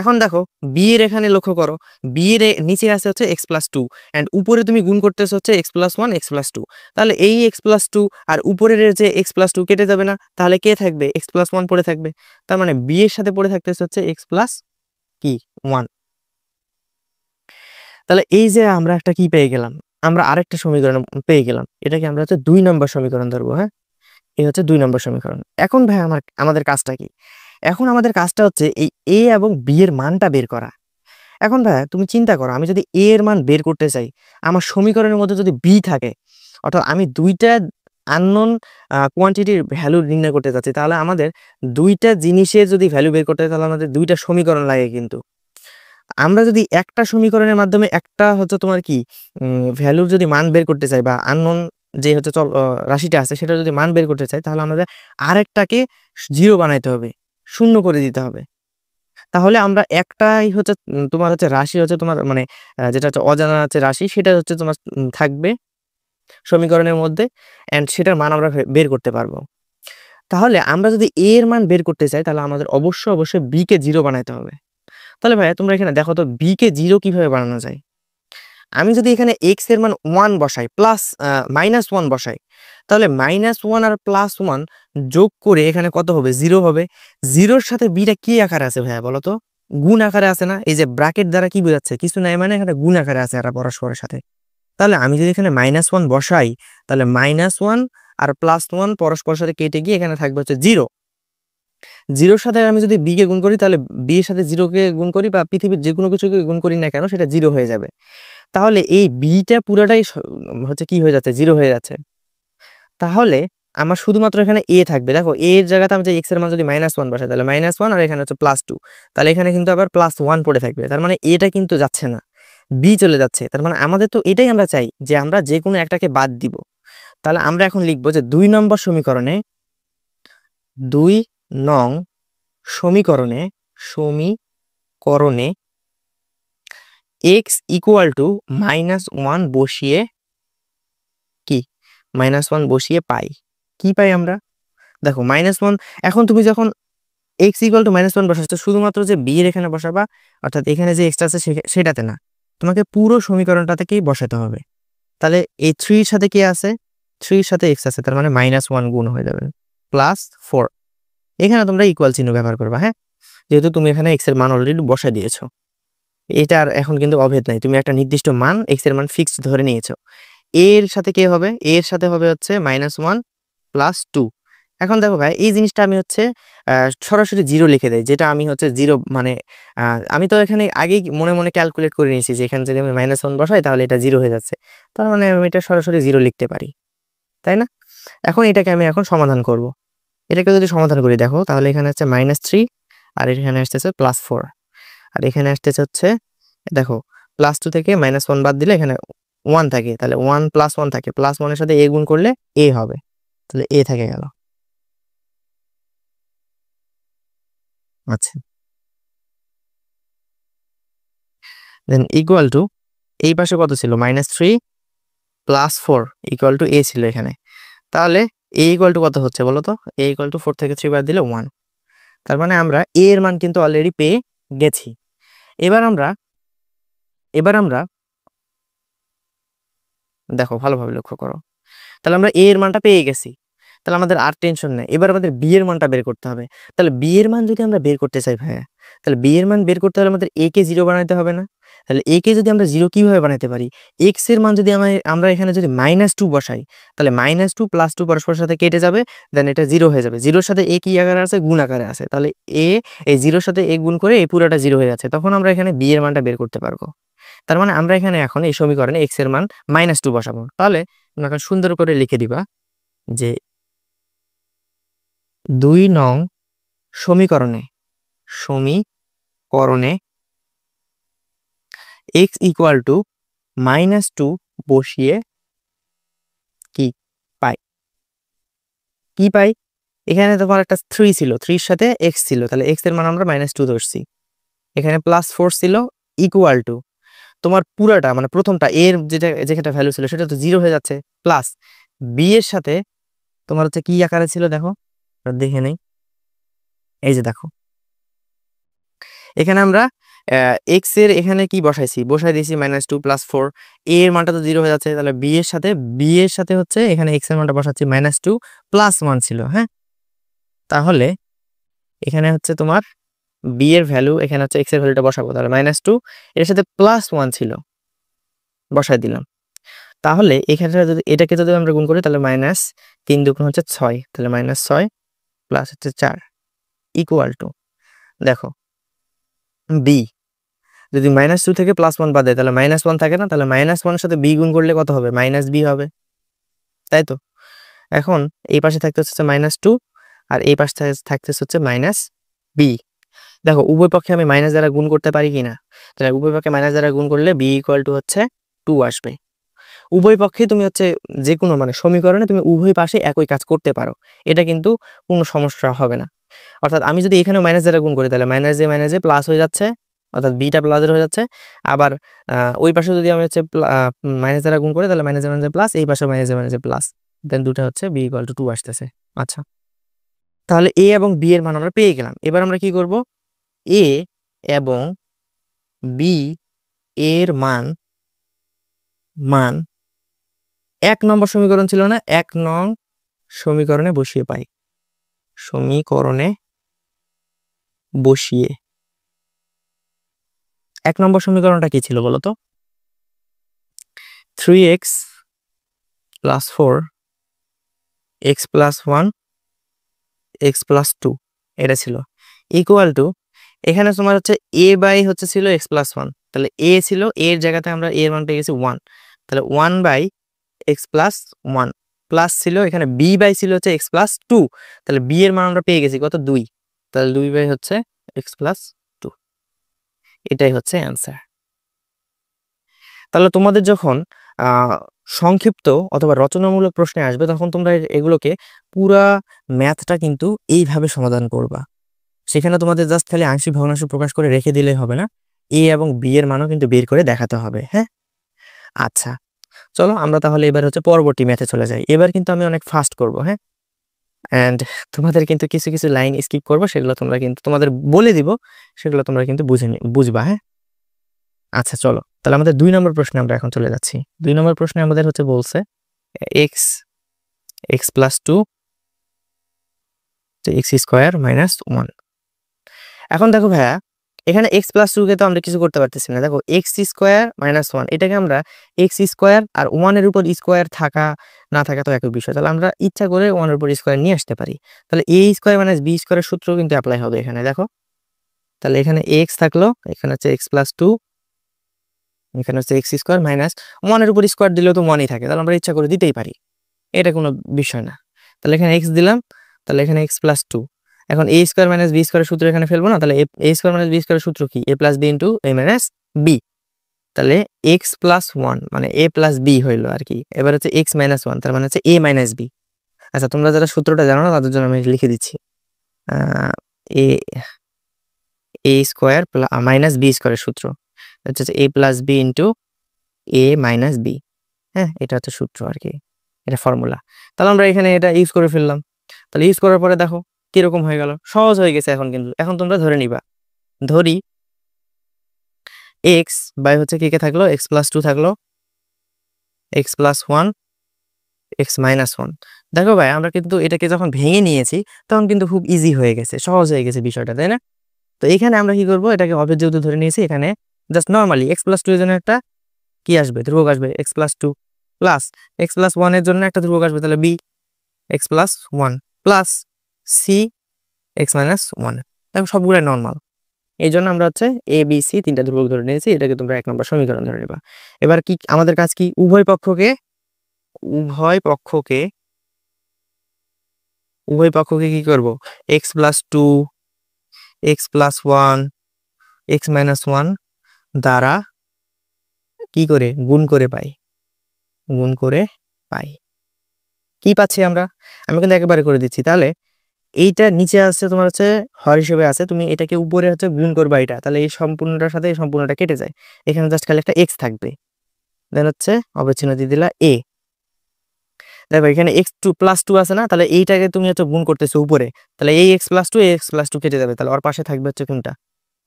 এখন দেখো b এর এখানে লক্ষ্য করো, b এর নিচে আছে হচ্ছে x প্লাস 2 এন্ড উপরে তুমি গুণ করতেছো হচ্ছে x প্লাস 1 x প্লাস 2, তাহলে এই x প্লাস 2 আর উপরের যে x প্লাস 2 কেটে যাবে না? তাহলে কে থাকবে? x প্লাস 1 পড়ে থাকবে। তার মানে b এর সাথে পড়ে থাকতেছে হচ্ছে x প্লাস কি 1। তাহলে এই যে আমরা একটা কি পেয়ে গেলাম, আমরা আরেকটা সমীকরণ পেয়ে গেলাম, এটাকে আমরা হচ্ছে 2 নম্বর সমীকরণ ধরবো। হ্যাঁ, এই হচ্ছে 2 নম্বর সমীকরণ। এখন ভাই আমাদের কাজটা কি? এখন আমাদের কাজটা হচ্ছে এই a এবং b এর মানটা বের করা। এখন ভাই তুমি চিন্তা করো, আমি যদি a এর মান বের করতে চাই, আমার সমীকরণের মধ্যে যদি b থাকে, অর্থাৎ আমি দুইটা আননোন কোয়ান্টিটির ভ্যালু নির্ণয় করতে চাচ্ছি, তাহলে আমাদের দুইটা জিনিসের যদি ভ্যালু বের করতে হয় তাহলে আমাদের দুইটা সমীকরণ লাগে। কিন্তু আমরা যদি একটা সমীকরণের মাধ্যমে একটা হচ্ছে তোমার কি ভ্যালুর যদি মান বের করতে চাই বা আননোন যে হচ্ছে রাশিটা আছে সেটা যদি মান বের করতে চাই, তাহলে আমাদের আরেকটাকে জিরো বানাইতে হবে, শূন্য করে দিতে হবে। তাহলে আমরা একটাই হচ্ছে তোমার হচ্ছে রাশি হচ্ছে তোমার মানে যেটা হচ্ছে অজানা আছে রাশি, সেটা হচ্ছে তোমার থাকবে সমীকরণের মধ্যে, এন্ড সেটার মান আমরা বের করতে পারবো। তাহলে আমরা যদি a এর মান বের করতে চাই তাহলে আমাদের অবশ্যই b কে জিরো বানাইতে হবে। তাহলে ভাইয়া তোমরা এখানে দেখো তো b কে জিরো কিভাবে বানানো যায়। আমি যদি এখানে x এর মান 1 বসাই প্লাস -1 বসাই, তাহলে -1 আর +1 যোগ করে এখানে কত হবে? 0 হবে। জিরোর সাথে বিটা কি আকারে আছে ভাইয়া বলো তো? গুণ আকারে আছে না? এই যে ব্র্যাকেট দ্বারা কি বোঝাচ্ছে? কিছু নাই, মানে এখানে গুণ আকারে আছে এরা পরস্পরের সাথে। তাহলে আমি যদি এখানে -1 বসাই, তাহলে -1 আর +1 পরস্পরের সাথে কেটে গিয়ে এখানে থাকবে হচ্ছে 0। জিরোর সাথে আমি যদি b কে গুণ করি, তাহলে b এর সাথে 0 কে গুণ করি বা পৃথিবীর যে কোনো কিছুকে গুণ করি না কেন, সেটা 0 হয়ে যাবে। তাহলে এই বিটা পুরোটাই হচ্ছে কি হয়ে যাচ্ছে? 0 হয়ে যাচ্ছে। তাহলে আমার শুধুমাত্র এখানে a থাকবে। দেখো a এর জায়গাতে আমি যে x এর মান যদি -1 বসাই, তাহলে -1 আর এখানে হচ্ছে +2, তাহলে এখানে কিন্তু আবার +1 পড়ে থাকবে। তার মানে এটা কিন্তু যাচ্ছে না, b চলে যাচ্ছে। তার মানে আমাদের তো এটাই আমরা চাই যে আমরা যে কোনো একটাকে বাদ দিব। তাহলে আমরা এখন লিখবো যে 2 নম্বর সমীকরণে 2 নং সমীকরণে সমীকরণে x ইকুয়াল টু -1 বসিয়ে কি -1 বসিয়ে পাই। কি পাই আমরা? দেখো -1, এখন তুমি যখন x ইকুয়াল টু -1 বসাচ্ছ, শুধুমাত্র যে b এর এখানে বসাবা, অর্থাৎ এখানে যে x আছে সেটাতে না, তোমাকে পুরো সমীকরণটা থেকেই বসাতে হবে। তাহলে এই 3 এর সাথে কি আছে? 3 এর সাথে x আছে, তার মানে -1 গুণ হয়ে যাবে +4। এখানে তোমরা ইকুয়াল চিহ্ন ব্যবহার করবা। হ্যাঁ, যেহেতু তুমি এখানে x এর মান অলরেডি বসাই দিয়েছো, এটার এখন কিন্তু অভেদ নাই, তুমি একটা নির্দিষ্ট মান x এর মান ফিক্সড ধরে নিয়েছো। এর সাথে কি হবে? এর সাথে হবে হচ্ছে -1 +2। এখন দেখো ভাই এই জিনিসটা আমি হচ্ছে সরাসরি 0 লিখে দেই, যেটা আমি হচ্ছে 0 মানে আমি তো এখানে আগেই মনে মনে ক্যালকুলেট করে নিয়েছি যে এখানে যদি আমি -1 বসাই তাহলে এটা 0 হয়ে যাচ্ছে, তার মানে আমি এটা সরাসরি 0 লিখতে পারি, তাই না? এখন এটাকে আমি এখন সমাধান করব। এটাকে যদি সমাধান করি দেখো, তাহলে এখানে হচ্ছে -3 আর এখানে আসতেছে +4 আর এখানে আসতেছে হচ্ছে দেখো +2 থেকে -1 বাদ দিলে এখানে 1 থাকে, তাহলে 1 প্লাস 1 থাকে, প্লাস 1 এর সাথে a গুণ করলে a হবে, তাহলে a থেকে গেল। আচ্ছা, দেন ইকুয়াল টু এই পাশে কত ছিল, -3 প্লাস 4 ইকুয়াল টু a ছিল এখানে, তাহলে a ইকুয়াল টু কত হচ্ছে বলো তো, a ইকুয়াল টু 4 থেকে 3 বাদ দিলে 1, তার মানে আমরা a এর মান কিন্তু অলরেডি পেয়ে গেছি। এবার আমরা দেখো ভালোভাবে লক্ষ্য করো, তাহলে আমরা a এর মানটা পেয়ে গেছি, তাহলে আমাদের আর টেনশন নেই, এবার আমাদের b এর মানটা বের করতে হবে। তাহলে b এর মান যদি আমরা বের করতে চাই ভাইয়া, তাহলে b এর মান বের করতে হলে আমাদের a কে 0 বানাইতে হবে না? তাহলে a কে যদি আমরা 0 কিভাবে বানাইতে পারি, x এর মান যদি আমরা এখানে যদি -2 বসাই, তাহলে -2 প্লাস 2 পরস্পরের সাথে কেটে যাবে, দেন এটা 0 হয়ে যাবে। 0 এর সাথে a কি আকারে আছে, গুণ আকারে আছে, তাহলে a এই 0 এর সাথে a গুণ করে এই পুরোটা 0 হয়ে যাচ্ছে, তখন আমরা এখানে b এর মানটা বের করতে পারবো। তার মানে আমরা এখানে এখন এই সমীকরণে x এর মান -2 বসাবো। তাহলে তোমরা এখন সুন্দর করে লিখে দিবা যে 2 নং সমীকরণে x ইকুয়াল টু -2 বসিয়ে কি পাই, এখানে তোমার একটা 3 ছিল, 3 এর সাথে x ছিল, তাহলে x এর মান আমরা -2 ধরছি, এখানে +4 ছিল ইকুয়াল টু তোমার পুরাটা মানে প্রথমটা এর যেটা ভ্যালু ছিল সেটা তো 0 হয়ে যাচ্ছে, প্লাস b এর সাথে তোমার হচ্ছে কি আকারে ছিল দেখো, দেখে নেই, এই যে দেখো এখানে আমরা x এর এখানে কি বসাই দিয়েছি -2 + 4, a এর মানটা তো 0 হয়ে যাচ্ছে, তাহলে b এর সাথে হচ্ছে এখানে x এর মানটা বসাচ্ছি -2 + 1 ছিল, হ্যাঁ, তাহলে এখানে হচ্ছে তোমার b এর ভ্যালু, এখানে হচ্ছে x এর ভ্যালুটা বসাবো, তাহলে -2 এর সাথে +1 ছিল, বসাই দিলাম। তাহলে এখানে যদি এটাকে যদি আমরা গুণ করি তাহলে -3 × 2 হচ্ছে 6, তাহলে -6 প্লাস হচ্ছে 4 ইকুয়াল টু দেখো b, যদি -2 থেকে +1 বাদ দেয় তাহলে -1 থাকে না, তাহলে -1 এর সাথে b গুণ করলে কত হবে, -b হবে, তাই তো। এখন এই পাশে থাকতে হচ্ছে -2 আর এই পাশে থাকতে হচ্ছে -b। দেখো উভয় পক্ষে আমি মাইনাস দ্বারা গুণ করতে পারি কিনা, তাহলে উভয় পক্ষে মাইনাস দ্বারা গুণ করলে b ইকুয়াল টু হচ্ছে 2 আসবে। উভয় পক্ষে তুমি হচ্ছে যে কোনো মানে সমীকরণে তুমি উভয় পাশে একই কাজ করতে পারো, এটা কিন্তু কোনো সমস্যা হবে না। অর্থাৎ আমি যদি এখানেও মাইনাস দ্বারা গুণ করি তাহলে -যে প্লাস হয়ে যাচ্ছে, অর্থাৎ বিটা প্লাসের হয়ে যাচ্ছে, আবার ওই পাশে যদি আমি হচ্ছে মাইনাস দ্বারা গুণ করি তাহলে -যে প্লাস, এই পাশে -যে প্লাস, দেন দুটো হচ্ছে b ইকুয়াল টু 2 আসতেছে। আচ্ছা, তাহলে a এবং b এর মান আমরা পেয়ে গেলাম। এবার আমরা কি করব, a এবং b এর মান 1 নম্বর সমীকরণ ছিল না, 1 নং সমীকরণে বসিয়ে পাই, 1 নম্বর সমীকরণটা কি ছিল বলতো, 3x + 4 x + 1 x + 2 এটা ছিল ইকুয়াল টু, এখানে তোমার হচ্ছে a বাই হচ্ছে ছিল x + 1, তাহলে a ছিল, a এর জায়গাতে আমরা a এর মান পেয়ে গেছি 1, তাহলে 1 বাই x + 1 প্লাস ছিল এখানে b বাই ছিল হচ্ছে x + 2, তাহলে b এর মান আমরা পেয়ে গেছি কত, 2, তাহলে 2 বাই হচ্ছে x + 2, এটাই হচ্ছে অ্যান্সার। তাহলে তোমাদের যখন সংক্ষিপ্ত অথবা রচনামূলক প্রশ্নে আসবে তখন তোমরা এগুলোকে পুরা ম্যাথটা কিন্তু এইভাবে সমাধান করবা, সেখানে তোমাদের জাস্ট খালি আংশিক ভগ্নাংশ প্রকাশ করে রেখে দিলেই হবে না, a এবং b এর মানও কিন্তু বের করে দেখাতে হবে, হ্যাঁ। আচ্ছা চলো আমরা তাহলে এবার হচ্ছে পরবর্তী ম্যাথে চলে যাই। এবার কিন্তু আমি অনেক ফাস্ট করব, হ্যাঁ, এন্ড তোমাদের কিন্তু কিছু কিছু লাইন স্কিপ করব, সেগুলো তোমরা কিন্তু তোমাদের বলে দিব, সেগুলো তোমরা কিন্তু বুঝবা, হ্যাঁ। আচ্ছা চলো তাহলে আমাদের 2 নম্বর প্রশ্নে আমরা এখন চলে যাচ্ছি। 2 নম্বর প্রশ্নে আমাদের হচ্ছে বলছে x + 2 x² - 1। এখন দেখো ভাইয়া এখানে x + 2 কে তো আমরা কিছু করতে পারতেছি না, দেখো x² - 1 এটাকে আমরা x² আর 1 এর উপর স্কয়ার থাকা না থাকা তো একই বিষয়, তাহলে আমরা ইচ্ছা করে 1 এর উপর স্কয়ার নিয়ে আসতে পারি, তাহলে a² - b² এর সূত্র কিন্তু অ্যাপ্লাই হবে এখানে, দেখো তাহলে এখানে x থাকলো, এখানে হচ্ছে x + 2, এখানে হচ্ছে x² - 1 এর উপর স্কয়ার দিলেও তো 1ই থাকে, তাহলে আমরা ইচ্ছা করে দিতেই পারি, এটা কোনো বিষয় না। তাহলে এখানে x দিলাম, তাহলে এখানে x + 2, এখন a² - b² এর সূত্র এখানে ফেলবো না, তাহলে a² - b² এর সূত্র কি, a + b * a - b, তাহলে এক্স প্লাস ওয়ান মানে এ প্লাস বি হইলো আর কি। এবার হচ্ছে এক্স মাইনাস ওয়ান তার মানে হচ্ছে এ মাইনাস বি। আচ্ছা তোমরা যারা সূত্রটা জানো না তাদের জন্য আমি লিখে দিচ্ছি, এ এ স্কোয়ার মাইনাস বি স্কোয়ারের সূত্র হচ্ছে এ প্লাস বি ইন্টু এ মাইনাস বি। হ্যাঁ, এটা হচ্ছে সূত্র আর কি, এটা ফর্মুলা। তাহলে আমরা এখানে এটা ইউজ করে ফেললাম। তাহলে ইউজ করার পরে দেখো কিরকম হয়ে গেল, সহজ হয়ে গেছে এখন। কিন্তু এখন তোমরা ধরে নিবা, ধরি এক্স বাই হচ্ছে কি কে থাকলো, এক্স প্লাস টু থাকলো, x plus one, X minus one. দেখো ভাই আমরা কিন্তু এটাকে যখন ভেঙে নিয়েছি তখন কিন্তু খুব ইজি হয়ে গেছে, সহজ হয়ে গেছে বিষয়টা, তাই না? তো এখানে আমরা কি করবো, এটাকে অবের যেহেতু ধরে নিয়েছি, এখানে just normally X plus two এর জন্য একটা কি আসবে, ধ্রুবক আসবে, X plus two plus X plus one এর জন্য একটা ধ্রুবক আসবে, তাহলে B X plus one plus C X minus one. দেখো সবগুলো নর্মাল, এই জন্য আমরা হচ্ছে এ বি সি তিনটা ধ্রুবক ধরে নিয়েছি। এটাকে তোমরা 1 নম্বর সমীকরণ ধরে নিবা। এবার কি আমাদের কাজ কি, উভয় পক্ষকে কি করব, X plus two, X plus one, X minus one দ্বারা কি করে গুণ করে পাই। কি পাচ্ছি আমরা, আমি কিন্তু একেবারে করে দিচ্ছি। তাহলে এইটা নিচে আছে তোমার হচ্ছে হর হিসেবে আছে, তুমি এটাকে উপরে হচ্ছে গুণ করবা এটা, তাহলে এই সম্পূর্ণটার সাথে এই সম্পূর্ণটা কেটে যায়, এখানে জাস্ট খালি একটা এক্স থাকবে। দেন হচ্ছে অবচ্ছিন্ন দিয়ে দিলা এ। দেখো এখানে এক্স টু প্লাস টু আছে না, তাহলে এইটাকে তুমি হচ্ছে গুণ করতেছো উপরে, তাহলে এই এক্স প্লাস টু কেটে যাবে, তাহলে ওর পাশে থাকবে হচ্ছে কোনটা,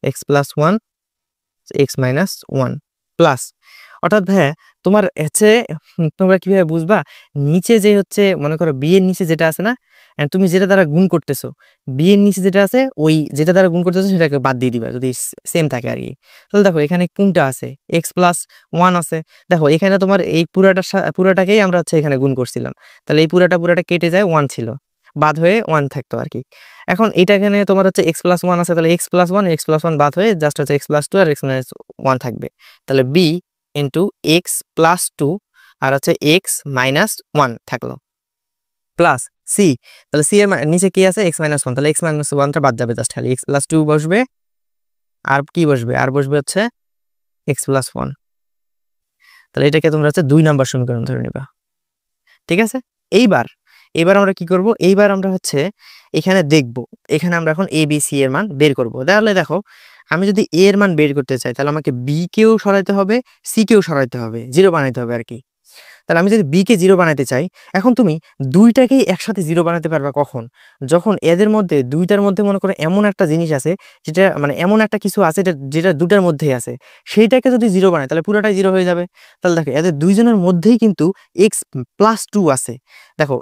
x plus one, X minus one plus. অর্থাৎ ভাইয়া তোমার হচ্ছে তোমরা কিভাবে বুঝবা, নিচে যে হচ্ছে মনে করো বি এর নিচে যেটা আছে না, তুমি যেটা দ্বারা গুণ করতেছো, বি এর নিচে যেটা আছে ওই যেটা দ্বারা গুণ করতেছো সেটাকে বাদ দিয়ে দিবা যদি সেম থাকে আর কি। তাহলে দেখো এখানে কোনটা আছে, এক্স প্লাস ওয়ান আছে। দেখো এখানে তোমার এই পুরাটাকেই আমরা হচ্ছে এখানে গুণ করছিলাম, তাহলে এই পুরাটা কেটে যায়, ওয়ান ছিল, বাদ হয়ে ওয়ান থাকতো আর কি। এখন এটা এখানে তোমার হচ্ছে এক্স প্লাস ওয়ান আছে, তাহলে এক্স প্লাস ওয়ান বাদ হয়ে জাস্ট হচ্ছে এক্স প্লাস টু আর এক্স মাইনাস ওয়ান থাকবে। তাহলে B into x plus two আর হচ্ছে এক্স মাইনাস ওয়ান থাকলো প্লাস সি। তাহলে সি এর নিচে কি আছে, এক্স মাইনাস ওয়ান, তাহলে এক্স মাইনাস ওয়ানটা বাদ যাবে, জাস্ট খালি এক্স প্লাস টু বসবে, আর কি বসবে, আর বসবে হচ্ছে এক্স প্লাস ওয়ান। তাহলে এটাকে তোমরা হচ্ছে 2 নম্বর সমীকরণ ধরে নিবা। ঠিক আছে, এইবার আমরা কি করব, এইবার আমরা হচ্ছে এখানে দেখব, এখানে আমরা এখন এ বি সি এর মান বের করব। তাহলে দেখো আমি যদি এ এর মান বের করতে চাই তাহলে আমাকে বি কেও সরাইতে হবে, সি কেও সরাইতে হবে, জিরো বানাইতে হবে আর কি। তাহলে আমি যদি বি কে জিরো বানাতে চাই, এখন তুমি দুইটাকেই একসাথে জিরো বানাতে পারবা কখন, যখন এদের মধ্যে দুইটার মধ্যে মনে করো এমন একটা জিনিস আছে যেটা মানে এমন একটা কিছু আছে যেটা দুটার মধ্যেই আছে, সেইটাকে যদি জিরো বানায় তাহলে পুরোটাই জিরো হয়ে যাবে। তাহলে দেখো এদের দুইজনের মধ্যেই কিন্তু এক্স প্লাস টু আছে। দেখো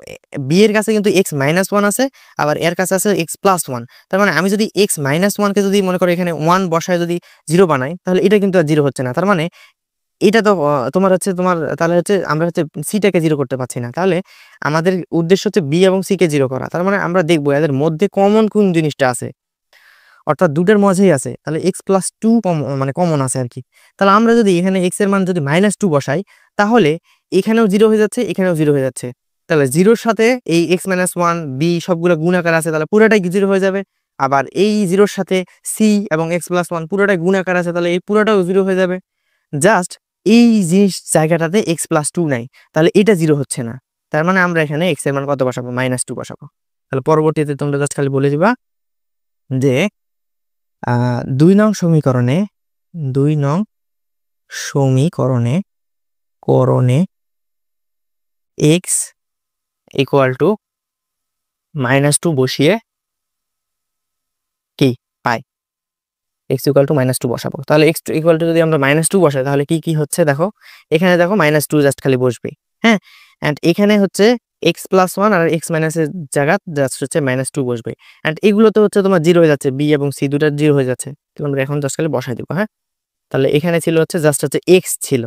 বি এর কাছে কিন্তু এক্স মাইনাস ওয়ান আছে, আবার এর কাছে আছে এক্স প্লাস ওয়ান। তার মানে আমি যদি এক্স মাইনাস ওয়ানকে যদি মনে করো এখানে ওয়ান বসায় যদি জিরো বানাই, তাহলে এটা কিন্তু আর জিরো হচ্ছে না। তার মানে এটা তো তোমার হচ্ছে তাহলে হচ্ছে আমরা হচ্ছে সিটাকে জিরো করতে পারছি না। তাহলে আমাদের উদ্দেশ্য হচ্ছে বি এবং সি কে জিরো করা। তার মানে আমরা দেখবো এদের মধ্যে কমন কোন জিনিসটা আছে, অর্থাৎ দুটোর মধ্যেই আছে, তাহলে এক্স প্লাস টু মানে কমন আছে আর কি। তাহলে আমরা যদি এখানে এক্স এর মান যদি মাইনাস টু বসাই, তাহলে এখানেও জিরো হয়ে যাচ্ছে, এখানেও জিরো হয়ে যাচ্ছে। তাহলে জিরোর সাথে এই এক্স মাইনাস ওয়ান বি সবগুলো গুণাকার আছে, তাহলে পুরোটাই জিরো হয়ে যাবে। আবার এই জিরোর সাথে সি এবং এক্স প্লাস ওয়ান পুরোটাই গুণাকার আছে, তাহলে এই পুরোটাও জিরো হয়ে যাবে। জাস্ট এই জিনিস জায়গাটাতে এক্স প্লাস টু নাই, তাহলে এটা জিরো হচ্ছে না। তার মানে আমরা এখানে এক্স এর মান কত বসাবো, মাইনাস টু বসাবো। তাহলে পরবর্তীতে তোমরা জাস্ট খালি বলে দিবা যে 2 নং সমীকরণে x equal to minus two বসিয়ে কি পাই, x equal to minus two বসাবো। তাহলে এক্স ইকুয়াল টু যদি আমরা মাইনাস টু বসাই তাহলে কি কি হচ্ছে দেখো, এখানে দেখো মাইনাস টু জাস্ট খালি বসবে। হ্যাঁ, অ্যান্ড এখানে হচ্ছে এক্স প্লাস ওয়ান আর এক্স মাইনাসের জায়গা জাস্ট হচ্ছে মাইনাস টু বসবে। অ্যান্ড এগুলো তো হচ্ছে তোমার জিরো হয়ে যাচ্ছে, বি এবং সি দুটার জিরো হয়ে যাচ্ছে, তো আমরা এখন জাস্ট খালি বসাই দিব। হ্যাঁ, তাহলে এখানে ছিল হচ্ছে জাস্ট হচ্ছে এক্স ছিল,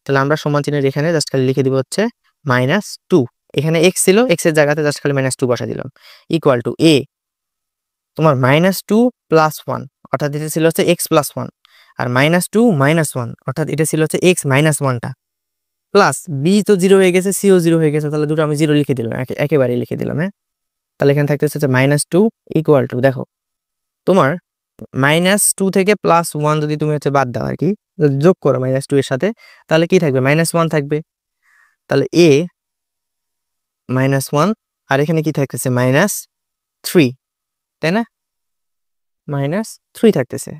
তাহলে আমরা সমান চিহ্নের এখানে জাস্ট খালি লিখে দিব হচ্ছে মাইনাস টু। এখানে এক্স ছিল, এক্স এর জায়গাতে জাস্ট খালি মাইনাস টু বসাই দিলাম, ইকুয়াল টু এ তোমার মাইনাস টু প্লাস ওয়ান, অর্থাৎ এটা ছিল হচ্ছে এক্স প্লাস ওয়ান, আর মাইনাস টু মাইনাস ওয়ান, অর্থাৎ এটা ছিল হচ্ছে এক্স মাইনাস ওয়ানটা, প্লাস বি তো জিরো হয়ে গেছে, সিও জিরো হয়ে গেছে, তাহলে দুটো আমি জিরো লিখে দিলাম, একেবারে লিখে দিলাম। হ্যাঁ, তাহলে এখানে থাকতে হচ্ছে মাইনাস টু ইকুয়াল টু, দেখো তোমার মাইনাস টু থেকে প্লাস ওয়ান যদি তুমি হচ্ছে বাদ দাও আর কি, যোগ করো -2 এর সাথে, তাহলে কি থাকবে? -1 থাকবে। তাহলে a -1 আর এখানে কি থাকতেছে? -3, তাই না? -3 থাকতেছে।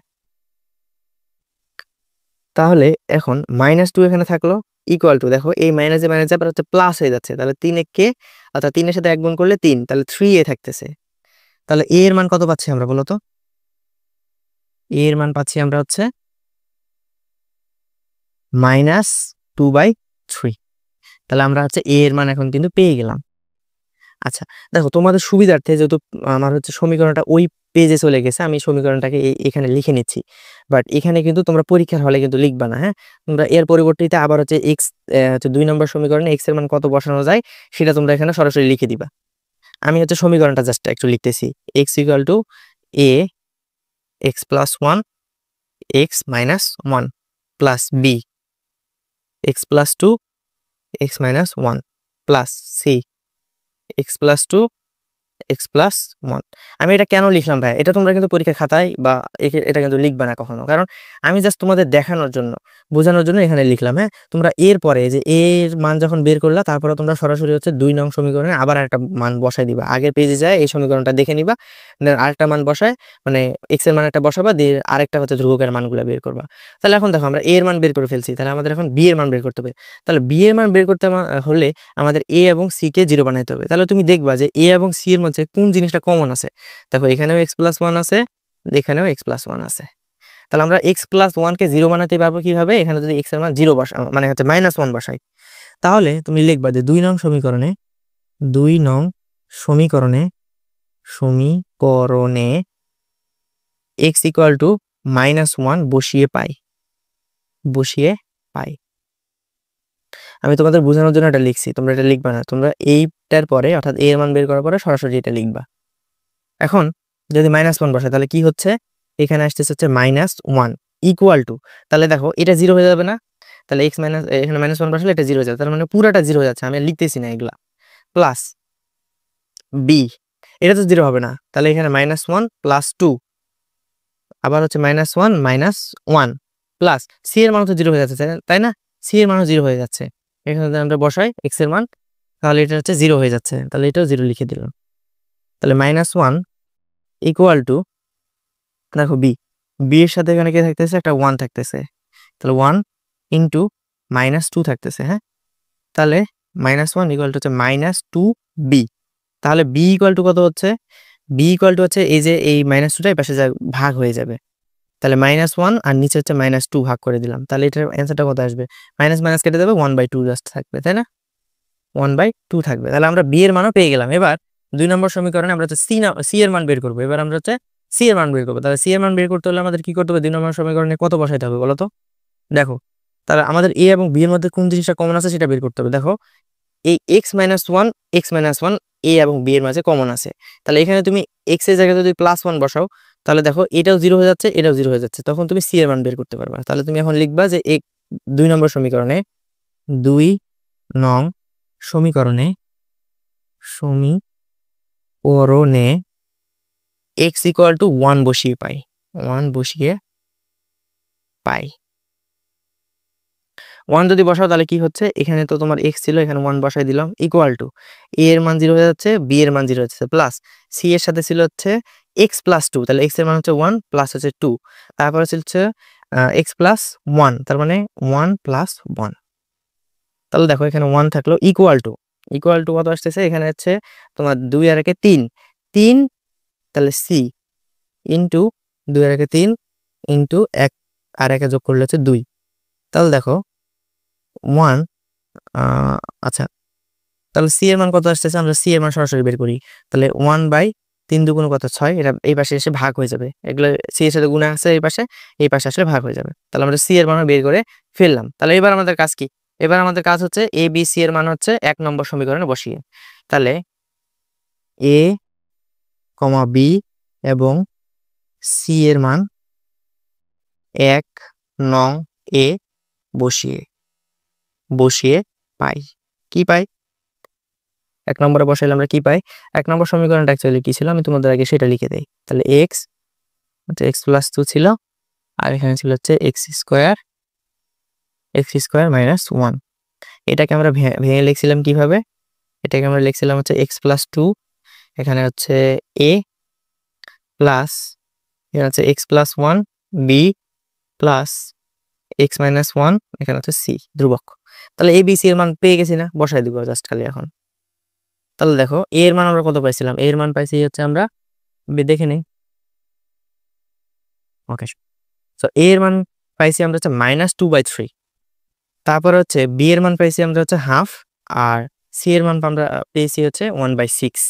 তাহলে এখন -2 এখানে থাকলো, ইকুয়াল টু, দেখো এই মাইনাসে মাইনাসে আবার হচ্ছে প্লাস হয়ে যাচ্ছে, তাহলে 3 কে অর্থাৎ 3 এর সাথে 1 গুণ করলে 3, তাহলে 3a থাকতেছে। তাহলে a এর মান কত পাচ্ছি আমরা বলো তো? a এর মান পাচ্ছি আমরা হচ্ছে -2/3। তাহলে আমরা হচ্ছে a এর মান এখন কিন্তু পেয়ে গেলাম। আচ্ছা, দেখো তোমাদের সুবিধার্থে যেহেতু আমার হচ্ছে সমীকরণটা ওই পেজে চলে গেছে, আমি সমীকরণটাকে এখানে লিখে নিচ্ছি। বাট এখানে কিন্তু তোমরা পরীক্ষার হলে কিন্তু লিখবা না, হ্যাঁ? তোমরা এর পরিবর্তে আবার হচ্ছে এক্স হচ্ছে 2 নম্বর সমীকরণে এক্স এর মান কত বসানো যায় সেটা তোমরা এখানে সরাসরি লিখে দিবা। আমি হচ্ছে সমীকরণটা জাস্ট একটু লিখতেছি। x equal to a x plus 1 x minus 1 plus b x plus 2 x minus 1 plus c x plus 2 x plus 1। আমি এটা কেন লিখলাম ভাই? এটা তোমরা কিন্তু পরীক্ষা খাতায় বা এটা কিন্তু লিখবা না কখনো, কারণ আমি জাস্ট তোমাদের দেখানোর জন্য, বোঝানোর জন্য এখানে লিখলাম, হ্যাঁ? তোমরা এর পরে যে a এর মান যখন বের করলা, তারপরে তোমরা সরাসরি হচ্ছে 2 নং সমীকরণে আবার একটা মান বসাই দিবা। আগের পেজে যায় এই সমীকরণটা দেখে নিবা, দেন আরেকটা মান বসায়, মানে x এর মান একটা বসাবা, দিয়ে আরেকটা হচ্ছে ধ্রুবকের মানগুলো বের করবা। তাহলে এখন দেখো আমরা a এর মান বের করে ফেলছি, তাহলে আমাদের এখন b এর মান বের করতে হবে। তাহলে b এর মান বের করতে হলে আমাদের a এবং c কে 0 বানাইতে হবে। তাহলে তুমি দেখবা যে a এবং c এর মধ্যে কোন জিনিসটা কমন আছে। দেখো এখানেও x প্লাস 1 আছে, এখানেও x প্লাস 1 আছে। তাহলে আমরা x প্লাস 1 কে 0 বানাতে পারবো কিভাবে? এখানে যদি x এর মান 0 মানে হচ্ছে -1 বসাই, তাহলে তুমি লিখবা যে 2 নং সমীকরণে 2 নং সমীকরণে সমীকরণে x ইকুয়াল টু -1 বসিয়ে পাই। আমি তোমাদের বোঝানোর জন্য এটা লিখছি, তোমরা এটা লিখবা না। তোমরা এইটার পরে অর্থাৎ a এর মান বের করার পরে সরাসরি এটা লিখবা। এখন যদি -1 বসাই তাহলে কি হচ্ছে? এখানে আসতেছে হচ্ছে -1 ইকুয়াল টু, তাহলে দেখো এটা 0 হয়ে যাবে না? তাহলে x মাইনাস, এখানে -1 বসালে এটা 0 হয়ে যাবে, তার মানে পুরাটা 0 হয়ে যাচ্ছে, আমি আর লিখতেছি না এগুলা। প্লাস b, এটা তো 0 হবে না, তাহলে এখানে -1 প্লাস 2, আবার হচ্ছে -1 -1 প্লাস c এর মান তো 0 হয়ে যাচ্ছে, তাই না? c এর মানও 0 হয়ে যাচ্ছে। এখানে যদি আমরা বসাই x এর মান, তাহলে এটা হচ্ছে 0 হয়ে যাচ্ছে, তাহলে এটাও 0 লিখে দিলাম। তাহলে -1 ইকুয়াল টু, দেখো b এর সাথে এখানে কি থাকতেছে? একটা 1 থাকতেছে, তাহলে 1 ইন্টু -2 থাকতেছে, হ্যাঁ? তাহলে -1 ইকুয়াল টু হচ্ছে -2b। তাহলে b ইকুয়াল টু কত হচ্ছে? b ইকুয়াল টু হচ্ছে এই যে এই -2টা এই পাশে ভাগ হয়ে যাবে, তাহলে -1 আর নিচে হচ্ছে -2 ভাগ করে দিলাম, তাহলে এটার অ্যান্সারটা কত আসবে? মাইনাস মাইনাস কেটে দেবে, 1/2 জাস্ট থাকবে, তাই না? 1/2 থাকবে। তাহলে আমরা b এর মানও পেয়ে গেলাম। এবার 2 নম্বর সমীকরণে আমরা হচ্ছে c এর মান বের করবো। এবার আমরা হচ্ছে c এর মান বের করবো। তাহলে c এর মান বের করতে হলে আমাদের কি করতে হবে? 2 নম্বর সমীকরণে কত বসাইতে হবে বলো তো? দেখো, তাহলে আমাদের a এবং b এর মধ্যে কোন জিনিসটা কমন আছে সেটা বের করতে হবে। দেখো এই x-1 a এবং b এর মাঝে কমন আছে, তাহলে এখানে তুমি x এর জায়গায় যদি +1 বসাও, তাহলে দেখো এটাও 0 হয়ে যাচ্ছে, এটাও 0 হয়ে যাচ্ছে, তখন তুমি c এর মান বের করতে পারবা। তাহলে তুমি এখন লিখবা যে 2 নম্বর সমীকরণে 2 নং সমীকরণে x ইকুয়াল টু 1 বসিয়ে পাই। 1 যদি বসাও তাহলে কি হচ্ছে? এখানে তো তোমার x ছিল, এখানে 1 বসাই দিলাম, ইকুয়াল টু a এর মান 0 হয়ে যাচ্ছে, b এর মান 0 হয়ে যাচ্ছে, প্লাস c এর সাথে ছিল হচ্ছে x প্লাস 2, তাহলে x এর মান হচ্ছে 1 প্লাস হচ্ছে 2, তারপর হচ্ছে x প্লাস 1, তার মানে 1 প্লাস 1। তাহলে দেখো এখানে 1 থাকলো, ইকুয়াল টু কত আসতেছে? এখানে হচ্ছে তোমার 2 আর 1 3, তাহলে c ইন্টু 2 আর 1 3 ইন্টু 1 আর 1 যোগ করলে হচ্ছে 2। তাহলে দেখো 1, আচ্ছা, তাহলে c এর মান কত আসতেছে? আমরা c এর মান সরাসরি বের করি। তাহলে 1/3 দুগুণ কত? 6, এটা এই পাশে এসে ভাগ হয়ে যাবে, এগুলো c এর সাথে গুণা আছে, এই পাশে আসলে ভাগ হয়ে যাবে। তাহলে আমরা c এর মান বের করে ফেললাম। তাহলে এবার আমাদের কাজ কি? এবার আমাদের কাজ হচ্ছে a b c এর মান হচ্ছে 1 নম্বর সমীকরণে বসিয়ে, তাহলে a, b এবং c এর মান 1 নং a বসিয়ে পাই। কি পাই? 1 নম্বরে বসাইলে আমরা কি পাই? 1 নম্বর সমীকরণটা অ্যাকচুয়ালি কি ছিল আমি তোমাদের আগে সেটা লিখে দেই। তাহলে x প্লাস 2 ছিল, আর এখানে ছিল হচ্ছে x square x square minus 1। এটাকে আমরা ভেঙে লিখছিলাম কিভাবে? এটাকে আমরা লিখছিলাম হচ্ছে এক্স প্লাস 2, এখানে হচ্ছে এ প্লাস এখানে হচ্ছে x plus 1 B plus X minus 1, এখানে হচ্ছে সি ধ্রুবক। তাহলে এ বি সি এর মান পেয়ে গেছি না, বসাই দিব জাস্ট খালি এখন। তাহলে দেখো এ এর মান আমরা কত পাইছিলাম? এ এর মান পাইছি হচ্ছে আমরা দেখে নিই। ওকে, সো এ এর মান পাইছি আমরা হচ্ছে -2/3। তারপরে হচ্ছে বি এর মান পাইছি আমরা হচ্ছে হাফ, আর সি এর মান আমরা পেয়েছি হচ্ছে 1/6।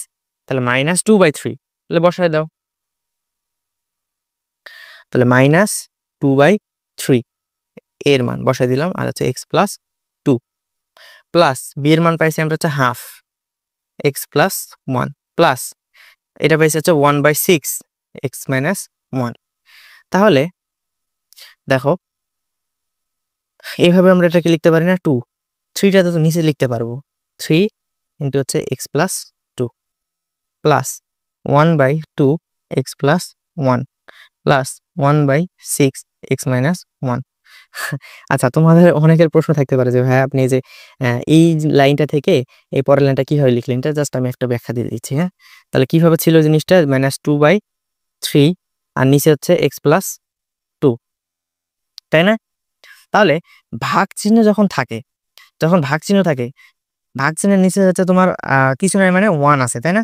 তাহলে -2/3, তাহলে বসায় দাও। তাহলে -2/3 এর মান বসাই দিলাম, আর হচ্ছে এক্স প্লাস 2 প্লাস বি এর মান পাইছি আমরা হচ্ছে হাফ এক্স প্লাস 1 প্লাস এটা পাইছি হচ্ছে 1/6 এক্স মাইনাস 1। তাহলে দেখো এইভাবে আমরা এটাকে লিখতে পারি না, 2 3টা তো নিচে লিখতে পারবো, 3 ইন্টু হচ্ছে x plus 2 plus 1/2 x plus 1 plus 1/6 x minus 1। আচ্ছা, তোমাদের অনেকের প্রশ্ন থাকতে পারে যে ভাই আপনি যে এই লাইনটা থেকে এই পরের লাইনটা কিভাবে লিখলেন? এটা জাস্ট আমি একটা ব্যাখ্যা দিয়ে দিচ্ছি, হ্যাঁ? তাহলে কিভাবে ছিল জিনিসটা? -2/3 আর নিচে হচ্ছে এক্স প্লাস 2, তাই না? তাহলে ভাগ চিহ্ন যখন থাকে, ভাগ চিহ্নের নিচে হচ্ছে তোমার কিছু নাই মানে 1 আছে, তাই না?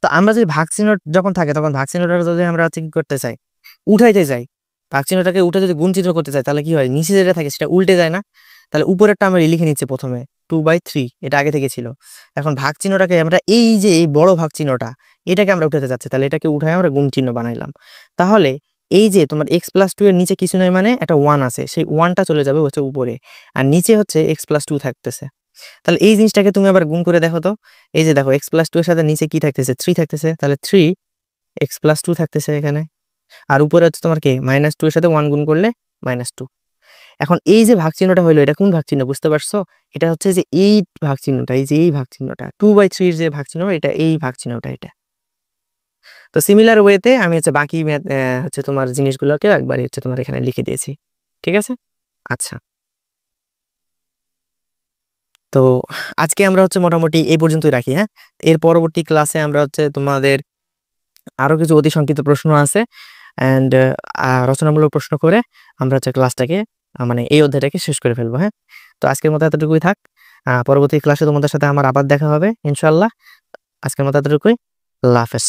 তো আমরা যদি ভাগ চিহ্ন যখন থাকে তখন ভাগ চিহ্নটা যদি আমরা হচ্ছে কি করতে চাই, উঠাইতে চাই, ভাগ চিহ্নটাকে উঠে যদি গুণ চিহ্ন করতে চাই, তাহলে কি হয়? নিচে যেটা থাকে সেটা উল্টে যায় না? তাহলে উপরেরটা আমরা লিখে নিচ্ছি প্রথমে 2/3, এটা আগে থেকে ছিল। এখন ভাগ চিহ্নটাকে আমরা এই যে এই বড় ভাগ চিহ্নটা, এটাকে আমরা উঠাতে চাচ্ছি, তাহলে এটাকে উঠায় আমরা গুণ চিহ্ন বানাইলাম। তাহলে এই যে তোমার এক্স প্লাস 2 এর নিচে কিছু নয় মানে একটা 1 আছে, সেই 1টা চলে যাবে হচ্ছে উপরে, আর নিচে হচ্ছে এক্স প্লাস 2 থাকতেছে। তাহলে এই জিনিসটাকে তুমি আবার গুণ করে দেখো তো। এই যে দেখো এক্স প্লাস 2 এর সাথে নিচে কি থাকতেছে? 3 থাকতেছে, তাহলে 3 এক্স প্লাস 2 থাকতেছে এখানে, আর উপরে হচ্ছে তোমার কি -2 এর সাথে 1 গুণ করলে -2। এখন এই যে ভাগ চিহ্নটা হইলো, এটা কোন ভাগ চিহ্ন বুঝতে পারছো? এটা হচ্ছে যে এই ভাগ চিহ্নটা, এই যে এই ভাগ চিহ্নটা 2/3 এর যে ভাগ চিহ্ন, এটা এই ভাগ চিহ্নটা এটা। তো সিমিলার ওয়েতে আমি হচ্ছে বাকি হচ্ছে তোমার জিনিসগুলোকে একবারই হচ্ছে তোমার এখানে লিখে দিয়েছি, ঠিক আছে? আচ্ছা, তো আজকে আমরা হচ্ছে মোটামুটি এই পর্যন্তই রাখি, হ্যাঁ? এর পরবর্তী ক্লাসে আমরা হচ্ছে তোমাদের আরো কিছু অতি সংক্ষিপ্ত প্রশ্ন আছে অ্যান্ড রচনামূলক প্রশ্ন করে আমরা হচ্ছে ক্লাসটাকে মানে এই অধ্যায়টাকে শেষ করে ফেলবো, হ্যাঁ? তো আজকের মতো এতটুকুই থাক। পরবর্তী ক্লাসে তোমাদের সাথে আমার আবার দেখা হবে ইনশাআল্লাহ। আজকের মতো এতটুকুই। আল্লাহ হাফেজ।